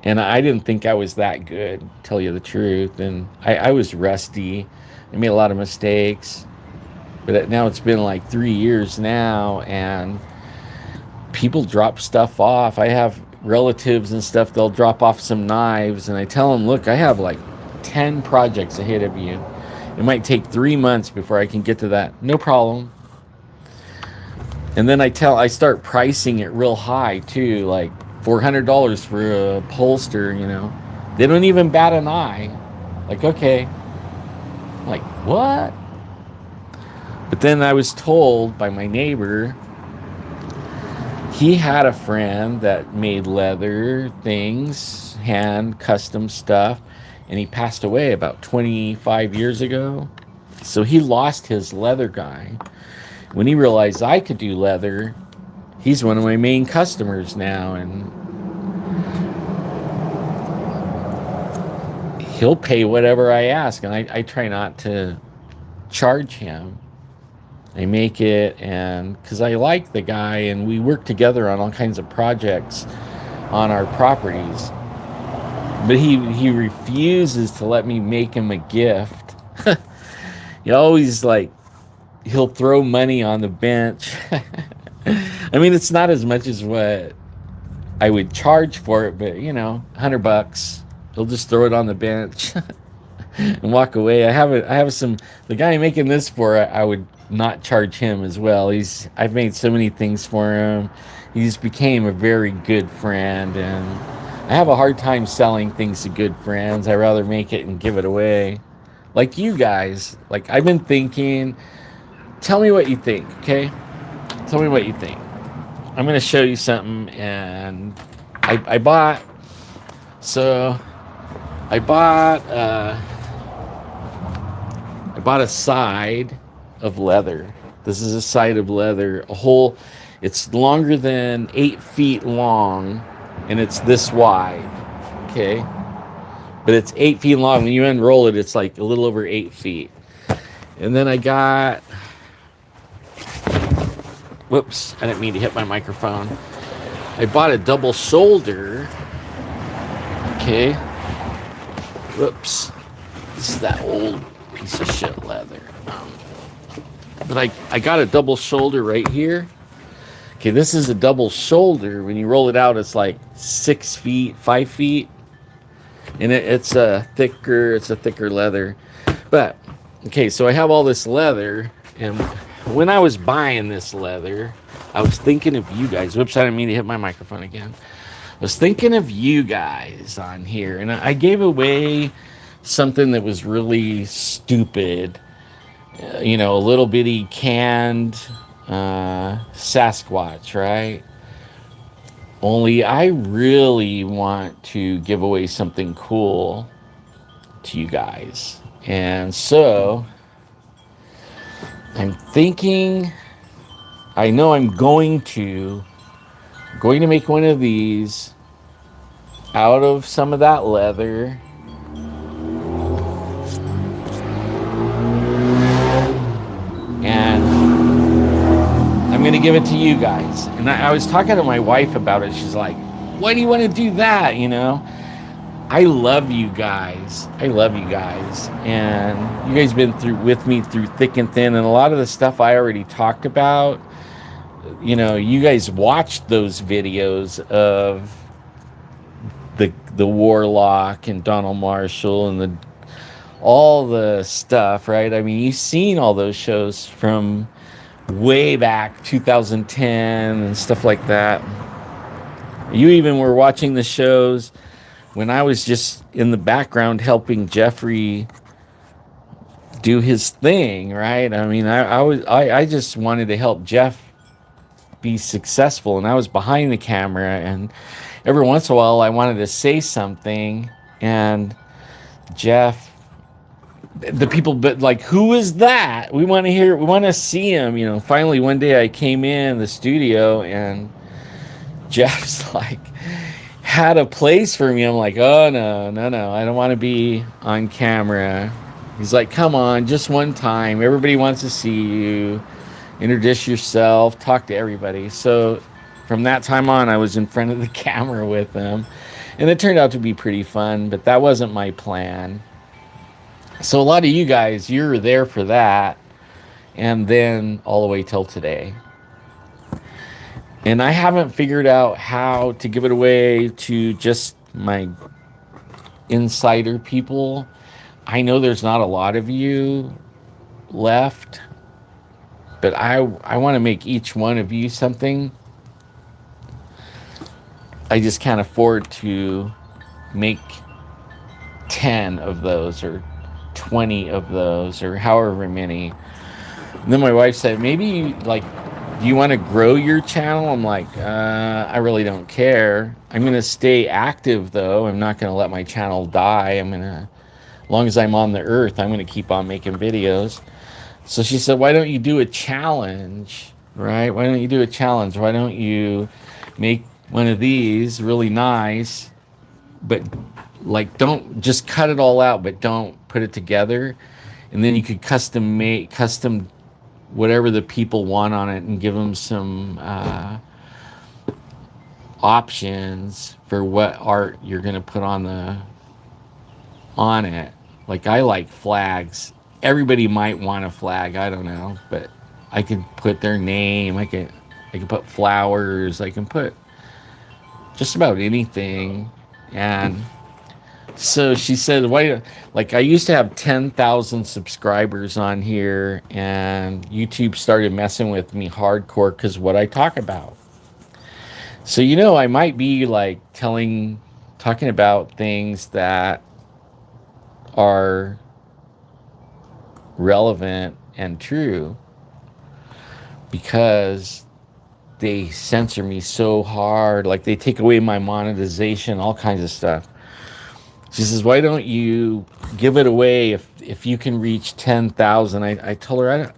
And I didn't think I was that good, to tell you the truth. And I was rusty. I made a lot of mistakes. But now it's been like 3 years now, and people drop stuff off. I have relatives and stuff, they'll drop off some knives, and I tell them, look, I have like 10 projects ahead of you. It might take 3 months before I can get to that. No problem. And then I start pricing it real high too, like $400 for a holster, you know. They don't even bat an eye. Like, okay. Like, what? But then I was told by my neighbor, he had a friend that made leather things, hand custom stuff, and he passed away about 25 years ago. So he lost his leather guy. When he realized I could do leather, he's one of my main customers now, and he'll pay whatever I ask, and I try not to charge him. I make it, and because I like the guy, and we work together on all kinds of projects on our properties. But he refuses to let me make him a gift. He always like, he'll throw money on the bench. I mean, it's not as much as what I would charge for it, but you know, $100. He'll just throw it on the bench and walk away. I have some. The guy I'm making this for, I would not charge him as well. I've made so many things for him. He's became a very good friend, and I have a hard time selling things to good friends. I rather make it and give it away. Like you guys, like I've been thinking, tell me what you think, okay? Tell me what you think. I'm going to show you something, and I bought, so I bought, I bought a side of leather. This is a side of leather, a whole, it's longer than 8 feet long, and it's this wide, okay? But it's 8 feet long. When you unroll it, it's like a little over 8 feet. And then I got, whoops, I didn't mean to hit my microphone. I bought a double shoulder, okay? Whoops, this is that old piece of shit leather. But I got a double shoulder right here. Okay, this is a double shoulder. When you roll it out, it's like 6 feet, 5 feet. And it's a thicker leather. But, okay, so I have all this leather. And when I was buying this leather, I was thinking of you guys. Whoops, I didn't mean to hit my microphone again. I was thinking of you guys on here. And I gave away something that was really stupid. A little bitty canned Sasquatch, right? Only I really want to give away something cool to you guys. And so I'm thinking, I know I'm going to make one of these out of some of that leather. And I'm going to give it to you guys. And I was talking to my wife about it. She's like, why do you want to do that? I love you guys. I love you guys. And you guys been with me through thick and thin. And a lot of the stuff I already talked about, you guys watched those videos of the Warlock and Donald Marshall and all the stuff, right? I mean, you've seen all those shows from way back 2010 and stuff like that. You even were watching the shows when I was just in the background helping Jeffrey do his thing, right? I mean, I just wanted to help Jeff be successful, and I was behind the camera, and every once in a while I wanted to say something, and Jeff, the people, but like, who is that? We want to see him. Finally one day I came in the studio, and Jeff's like had a place for me. I'm like, oh no, I don't want to be on camera. He's like, come on, just one time, everybody wants to see you, introduce yourself, talk to everybody. So from that time on, I was in front of the camera with him, and it turned out to be pretty fun, but that wasn't my plan. So a lot of you guys, you're there for that, and then all the way till today. And I haven't figured out how to give it away to just my insider people. I know there's not a lot of you left, but I want to make each one of you something. I just can't afford to make 10 of those or 20 of those or however many. And then my wife said, maybe, like, do you want to grow your channel? I'm like, I really don't care. I'm going to stay active, though. I'm not going to let my channel die. As long as I'm on the earth, I'm going to keep on making videos. So she said, why don't you do a challenge, right? Why don't you do a challenge? Why don't you make one of these really nice, but like, don't just cut it all out, but don't put it together. And then you could custom whatever the people want on it, and give them some options for what art you're going to put on it. Like, I like flags. Everybody might want a flag, I don't know, but I could put their name, I could put flowers, I can put just about anything. And So she said, "Why? Like I used to have 10,000 subscribers on here, and YouTube started messing with me hardcore because what I talk about. So I might be like talking about things that are relevant and true because they censor me so hard. Like they take away my monetization, all kinds of stuff." She says, "Why don't you give it away if you can reach 10,000?" I told her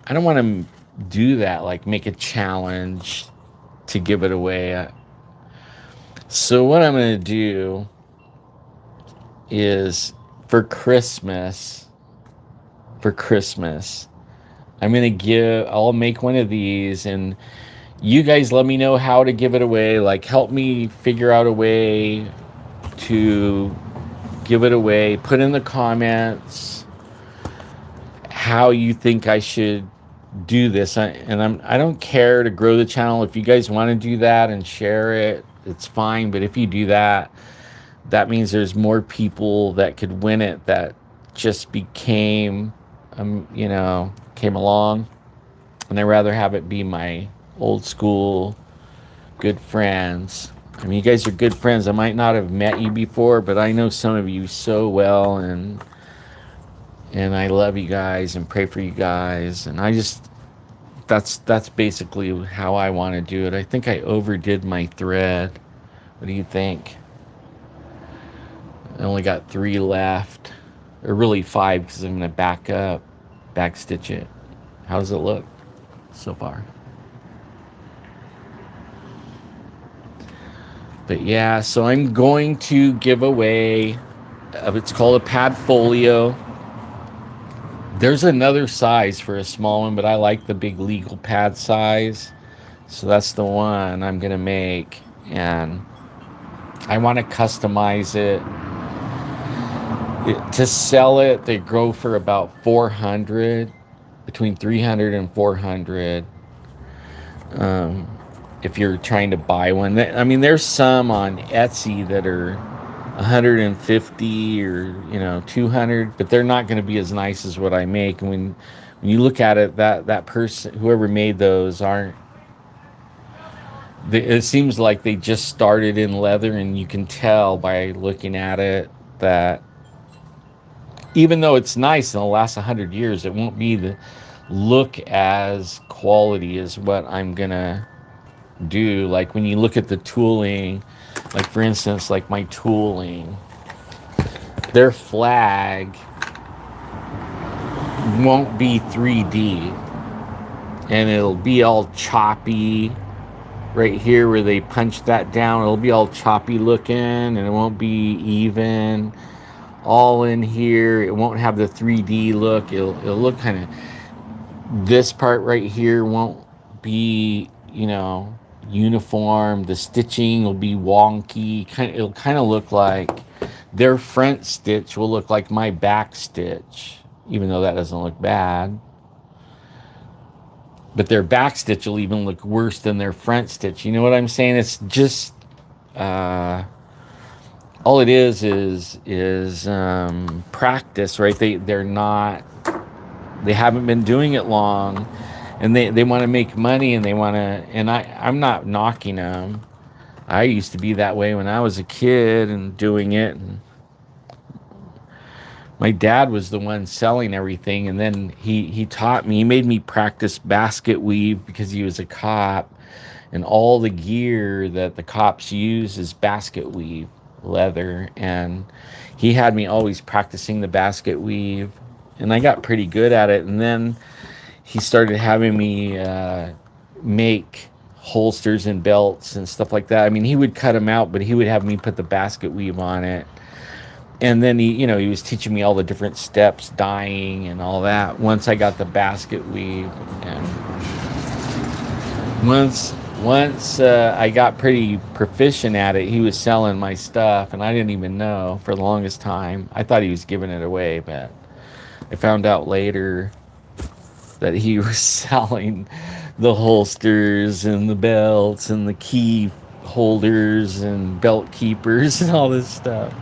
I don't want to do that. Like make a challenge to give it away. So what I'm going to do is for Christmas, for Christmas, I'll make one of these, and you guys let me know how to give it away. Like help me figure out a way to give it away. Put in the comments how you think I should do this. I don't care to grow the channel. If you guys want to do that and share it, it's fine. But if you do that, that means there's more people that could win it that just came along. And I'd rather have it be my old school good friends. I mean, you guys are good friends. I might not have met you before, but I know some of you so well, and I love you guys and pray for you guys. And that's basically how I want to do it. I think I overdid my thread. What do you think? I only got 3 left, or really 5 because I'm going to back stitch it. How does it look so far? But yeah, so I'm going to give away, it's called a pad folio. There's another size for a small one, but I like the big legal pad size. So that's the one I'm going to make. And I want to customize it. To sell it, they go for about 400, between 300 and 400. If you're trying to buy one, I mean, there's some on Etsy that are 150 or 200, but they're not going to be as nice as what I make. And when you look at it, that person, whoever made those, it seems like they just started in leather, and you can tell by looking at it that even though it's nice and it'll last 100 years, it won't be the look as quality as what I'm gonna do. Like when you look at the tooling, like for instance, like my tooling, their flag won't be 3D, and it'll be all choppy. Right here where they punch that down, it'll be all choppy looking, and it won't be even. All in here, it won't have the 3D look. It'll look kind of, this part right here won't be uniform. The stitching will be wonky. It'll kind of look like their front stitch will look like my back stitch, even though that doesn't look bad. But their back stitch will even look worse than their front stitch. You know what I'm saying? It's just all it is practice, right? They haven't been doing it long, and they want to make money, and I'm not knocking them. I used to be that way when I was a kid and doing it, and my dad was the one selling everything, and then he taught me. He made me practice basket weave because he was a cop, and all the gear that the cops use is basket weave leather, and he had me always practicing the basket weave, and I got pretty good at it. And then he started having me make holsters and belts and stuff like that. I mean, he would cut them out, but he would have me put the basket weave on it. And then he was teaching me all the different steps, dyeing and all that. Once I got the basket weave, and once I got pretty proficient at it, he was selling my stuff, and I didn't even know for the longest time. I thought he was giving it away, but I found out later that he was selling the holsters and the belts and the key holders and belt keepers and all this stuff.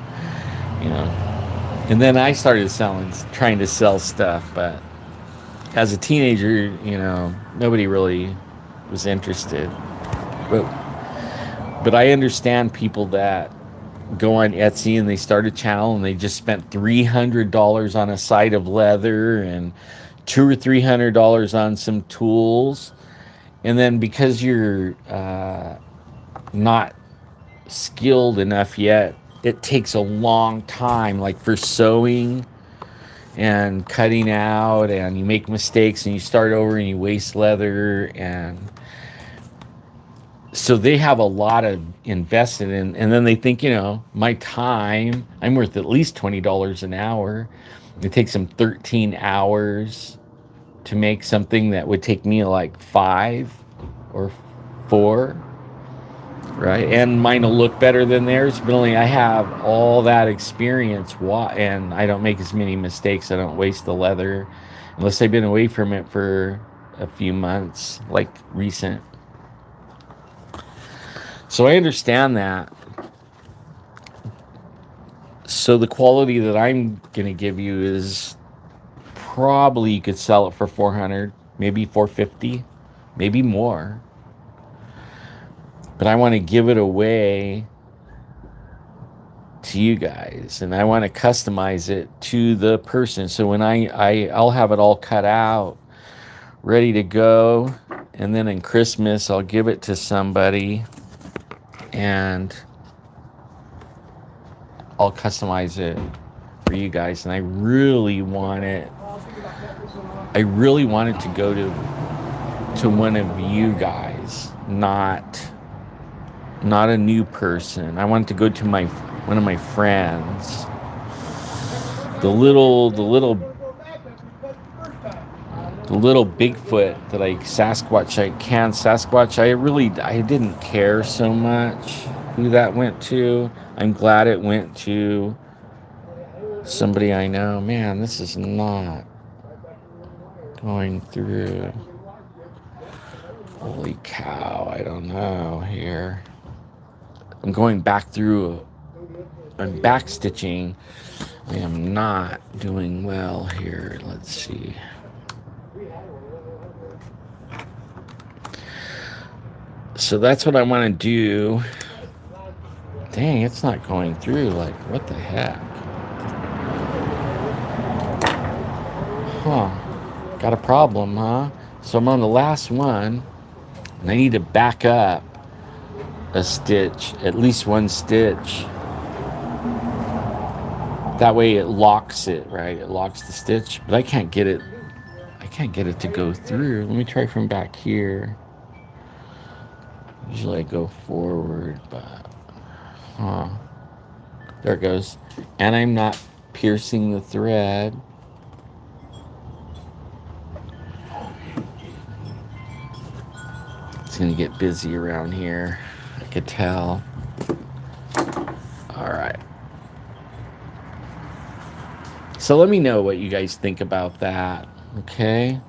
you know. And then I started trying to sell stuff, but as a teenager, you know, nobody really was interested. But I understand people that go on Etsy and they start a channel and they just spent $300 on a side of leather and $200 or $300 on some tools, and then because you're not skilled enough yet, it takes a long time, like for sewing and cutting out, and you make mistakes and you start over and you waste leather, and so they have a lot of invested in, and then they think, you know, my time, I'm worth at least $20 an hour. It takes them 13 hours to make something that would take me like 5 or 4, right? And mine will look better than theirs, but only I have all that experience, and I don't make as many mistakes. I don't waste the leather unless I've been away from it for a few months, like recent. So I understand that. So the quality that I'm going to give you is probably you could sell it for 400, maybe 450, maybe more. But I want to give it away to you guys, and I want to customize it to the person. So when I'll have it all cut out, ready to go, and then in Christmas I'll give it to somebody and I'll customize it for you guys. And I really want it to go to one of you guys, not a new person. I want it to go to one of my friends. The little Bigfoot that Sasquatch, I didn't care so much who that went to. I'm glad it went to somebody I know. Man, this is not going through. Holy cow, I don't know here. I'm going back through. I'm back stitching. I am not doing well here. Let's see. So that's what I want to do. Dang, it's not going through. Like, what the heck? Huh. Got a problem, huh? So I'm on the last one, and I need to back up a stitch, at least one stitch. That way it locks it, right? It locks the stitch, but I can't get it to go through. Let me try from back here. Usually I go forward, but there it goes. And I'm not piercing the thread. It's gonna get busy around here, I could tell. All right. So let me know what you guys think about that, okay?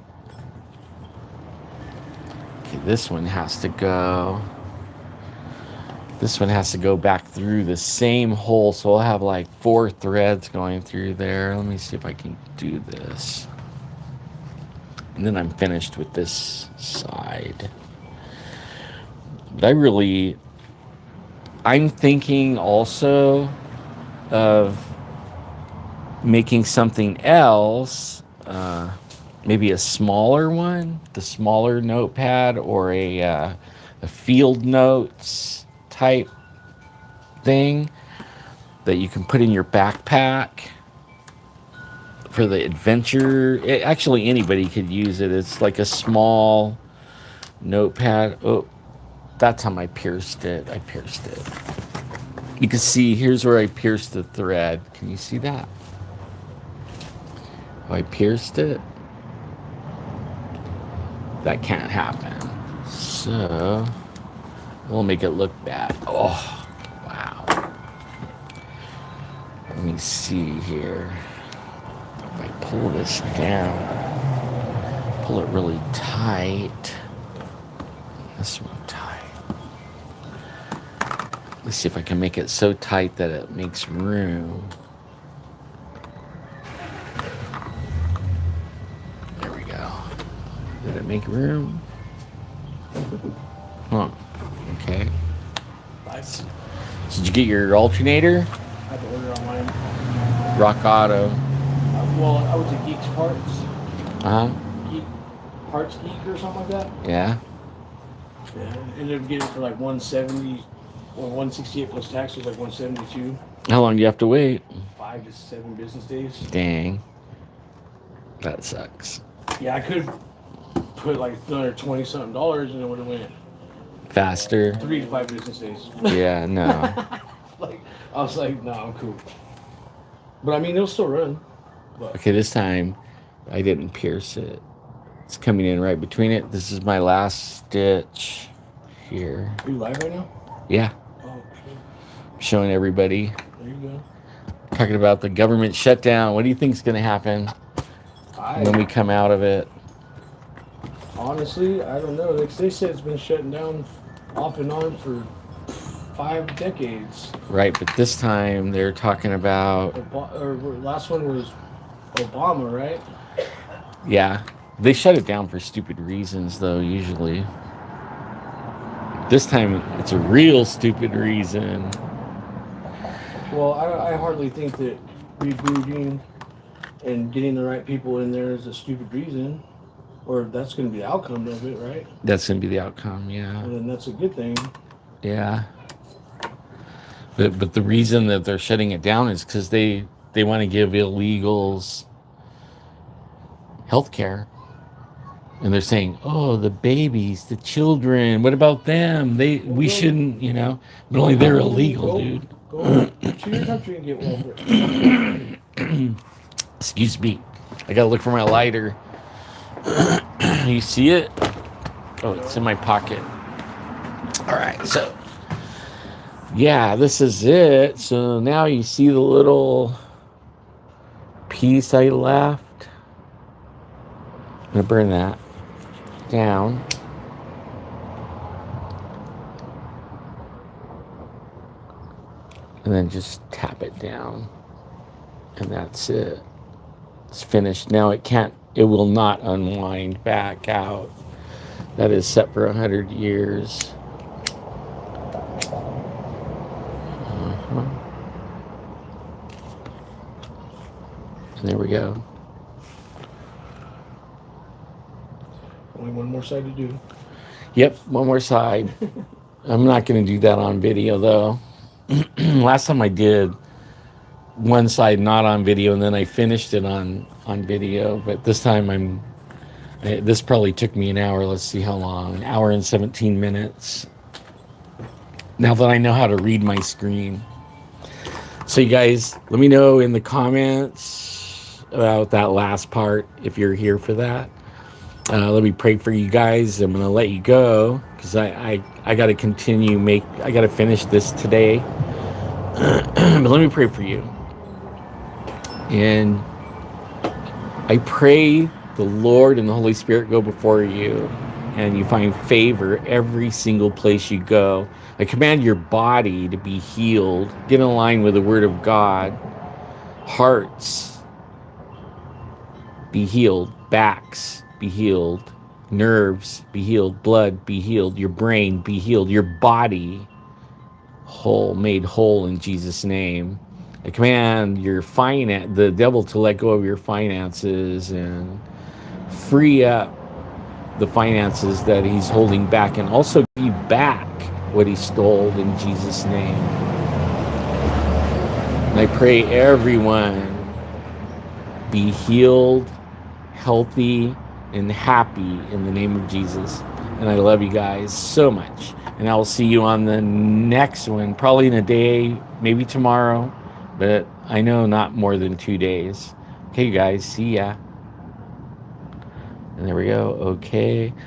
Okay, this one has to go. This one has to go back through the same hole, so I'll have like 4 threads going through there. Let me see if I can do this. And then I'm finished with this side. But I'm thinking also of making something else, maybe a smaller one, the smaller notepad, or a field notes type thing that you can put in your backpack for the adventure. Actually, anybody could use it. It's like a small notepad. Oh, that's how I pierced it. You can see, here's where I pierced the thread. Can you see that? I pierced it. That can't happen. So we'll make it look bad. Oh, wow. Let me see here. If I pull this down, pull it really tight. This one tight. Let's see if I can make it so tight that it makes room. make room. Huh. Okay. Nice. So did you get your alternator? I had to order online. Rock Auto. Well, I was at Geek's Parts. Uh-huh. Geek Parts Geek or something like that. Yeah. Yeah. Ended up getting it for like 170 or 168 plus tax was like 172. How long do you have to wait? 5 to 7 business days. Dang. That sucks. Yeah, I could put like another 20 something dollars and it would have went Faster. 3 to 5 business days. Yeah, no. Like I was like, no, I'm cool. But I mean, it'll still run. But. Okay, this time I didn't pierce it. It's coming in right between it. This is my last stitch here. Are you live right now? Yeah. Oh, okay. Showing everybody. There you go. Talking about the government shutdown. What do you think is going to happen when we come out of it? Honestly, I don't know. They said it's been shutting down off and on for 5 decades. Right, but this time they're talking about... last one was Obama, right? Yeah. They shut it down for stupid reasons, though, usually. This time, it's a real stupid reason. Well, I hardly think that rebooting and getting the right people in there is a stupid reason. Or that's going to be the outcome of it, right? That's going to be the outcome, yeah. And then that's a good thing. Yeah. But the reason that they're shutting it down is because they want to give illegals health care. And they're saying, oh, the babies, the children, what about them? We shouldn't, you know, but only they're illegal, dude. Go to your country and get welfare. Excuse me. I got to look for my lighter. You see it? Oh, it's in my pocket. All right, so yeah, this is it. So now you see the little piece I left. I'm gonna burn that down. And then just tap it down. And that's it. It's finished. Now it will not unwind back out. That is set for 100 years. And there we go. Only one more side to do. Yep, one more side. I'm not going to do that on video, though. Last time I did one side not on video, and then I finished it on video. But this time this probably took me an hour. Let's see how long. An hour and 17 minutes. Now that I know how to read my screen. So you guys, let me know in the comments about that last part if you're here for that. Let me pray for you guys. I'm going to let you go because I got to continue. I got to finish this today. But let me pray for you. And I pray the Lord and the Holy Spirit go before you and you find favor every single place you go. I command your body to be healed. Get in line with the Word of God. Hearts, be healed. Backs, be healed. Nerves, be healed. Blood, be healed. Your brain, be healed. Your body, made whole in Jesus' name. I command the devil to let go of your finances and free up the finances that he's holding back, and also give you back what he stole in Jesus' name. And I pray everyone be healed, healthy, and happy in the name of Jesus. And I love you guys so much. And I will see you on the next one, probably in a day, maybe tomorrow, but I know not more than 2 days. Okay, you guys, see ya. And there we go. Okay.